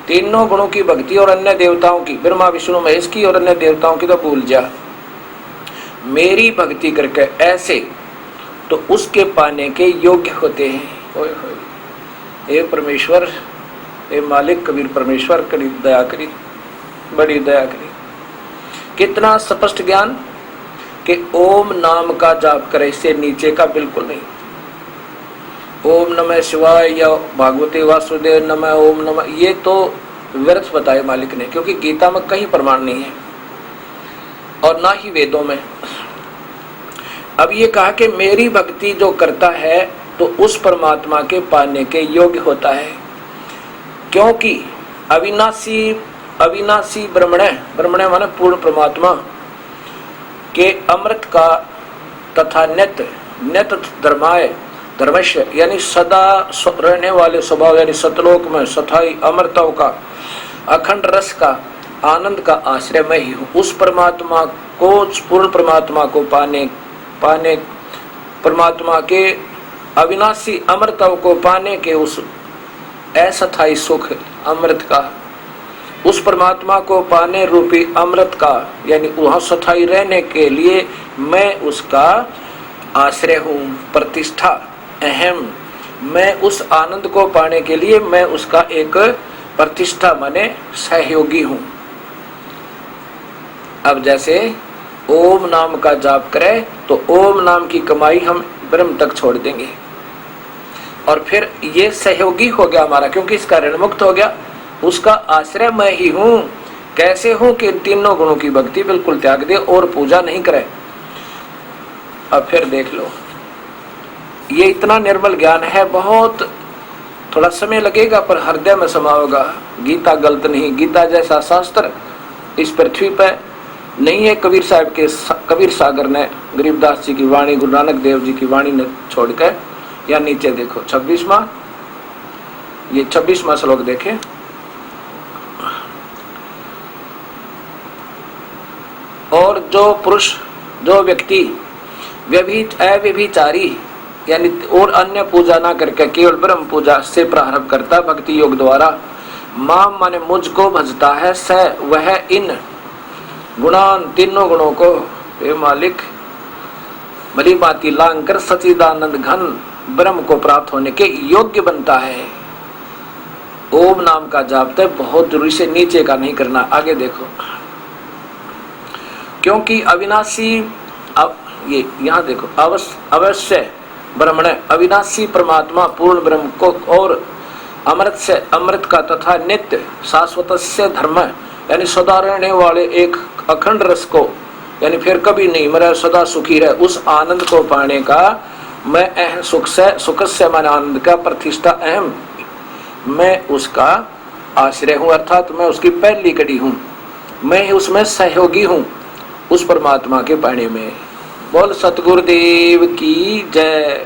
तीनों गुणों की भक्ति और अन्य देवताओं की, ब्रह्मा विष्णु महेश की और अन्य देवताओं की तो भूल जा, मेरी भक्ति करके ऐसे तो उसके पाने के योग्य होते हैं। ओए होए, हे परमेश्वर, हे मालिक कबीर परमेश्वर, करी दया करी, बड़ी दया करी। कितना स्पष्ट ज्ञान कि ओम नाम का जाप करे, इससे नीचे का बिल्कुल नहीं। ओम नमः शिवाय या भागवते वासुदेव नमः ओम नमः, ये तो व्यर्थ बताए मालिक ने, क्योंकि गीता में कहीं प्रमाण नहीं है और ना ही वेदों में। अब ये कहा कि मेरी भक्ति जो करता है तो उस परमात्मा के पाने के योग्य होता है, क्योंकि अविनाशी अविनाशी ब्रह्मण माने पूर्ण परमात्मा के अमृत का तथा नित्य धर्माय धर्मश्य यानी सदा रहने वाले स्वभाव यानी सतलोक में सथाई अमृतों का अखंड रस का आनंद का आश्रय मैं ही हूँ। उस परमात्मा को, पूर्ण परमात्मा को पाने परमात्मा के अविनाशी अमृतों को पाने के उस असथाई सुख अमृत का, उस परमात्मा को पाने रूपी अमृत का यानी वहाँ सथाई रहने के लिए मैं उसका आश्रय हूँ, प्रतिष्ठा अहम। मैं उस आनंद को पाने के लिए मैं उसका एक प्रतिष्ठा माने सहयोगी हूँ। अब जैसे ओम नाम का जाप करें तो ओम नाम की कमाई हम ब्रह्म तक छोड़ देंगे और फिर ये सहयोगी हो गया हमारा, क्योंकि इसका ऋण मुक्त हो गया, उसका आश्रय मैं ही हूँ। कैसे हूँ कि तीनों गुणों की भक्ति बिल्कुल त्याग दे और पूजा नहीं करे। अब फिर देख लो, ये इतना निर्मल ज्ञान है, बहुत थोड़ा समय लगेगा पर हृदय में समाओगा। गीता गलत नहीं, गीता जैसा शास्त्र इस पृथ्वी पर नहीं है। कबीर सागर ने गरीबदास जी की वाणी, गुरु नानक देव जी की वाणी ने छोड़कर, या नीचे देखो 26वां, ये 26वां श्लोक देखें। और जो पुरुष, जो व्यक्ति अव्यभिचारी यानी और अन्य पूजा ना करके केवल ब्रह्म पूजा से प्रारंभ करता भक्ति योग द्वारा, माम माने मुझको भजता है, स वह इन गुणान तीनों गुणों को हे मालिक भली भांति लांग कर सच्चिदानंद घन ब्रह्म को प्राप्त होने के योग्य बनता है। ओम नाम का जाप तो बहुत जरूरी से नीचे का नहीं करना। आगे देखो, क्योंकि अविनाशी, अब ये यहाँ देखो, अवश्य ब्रह्मण अविनाशी परमात्मा पूर्ण ब्रह्म को और अमृत से अमृत का तथा नित्य शाश्वत से धर्म यानी सदा रहने वाले एक अखंड रस को यानी फिर कभी नहीं मरे, सदा सुखी रहे, उस आनंद को पाने का मैं अहम सुख से मन आनंद का प्रतिष्ठा अहम, मैं उसका आश्रय हूँ, अर्थात मैं उसकी पहली कड़ी हूँ, मैं उसमें सहयोगी हूँ उस परमात्मा के पाने में। बोल सतगुरुदेव की जय।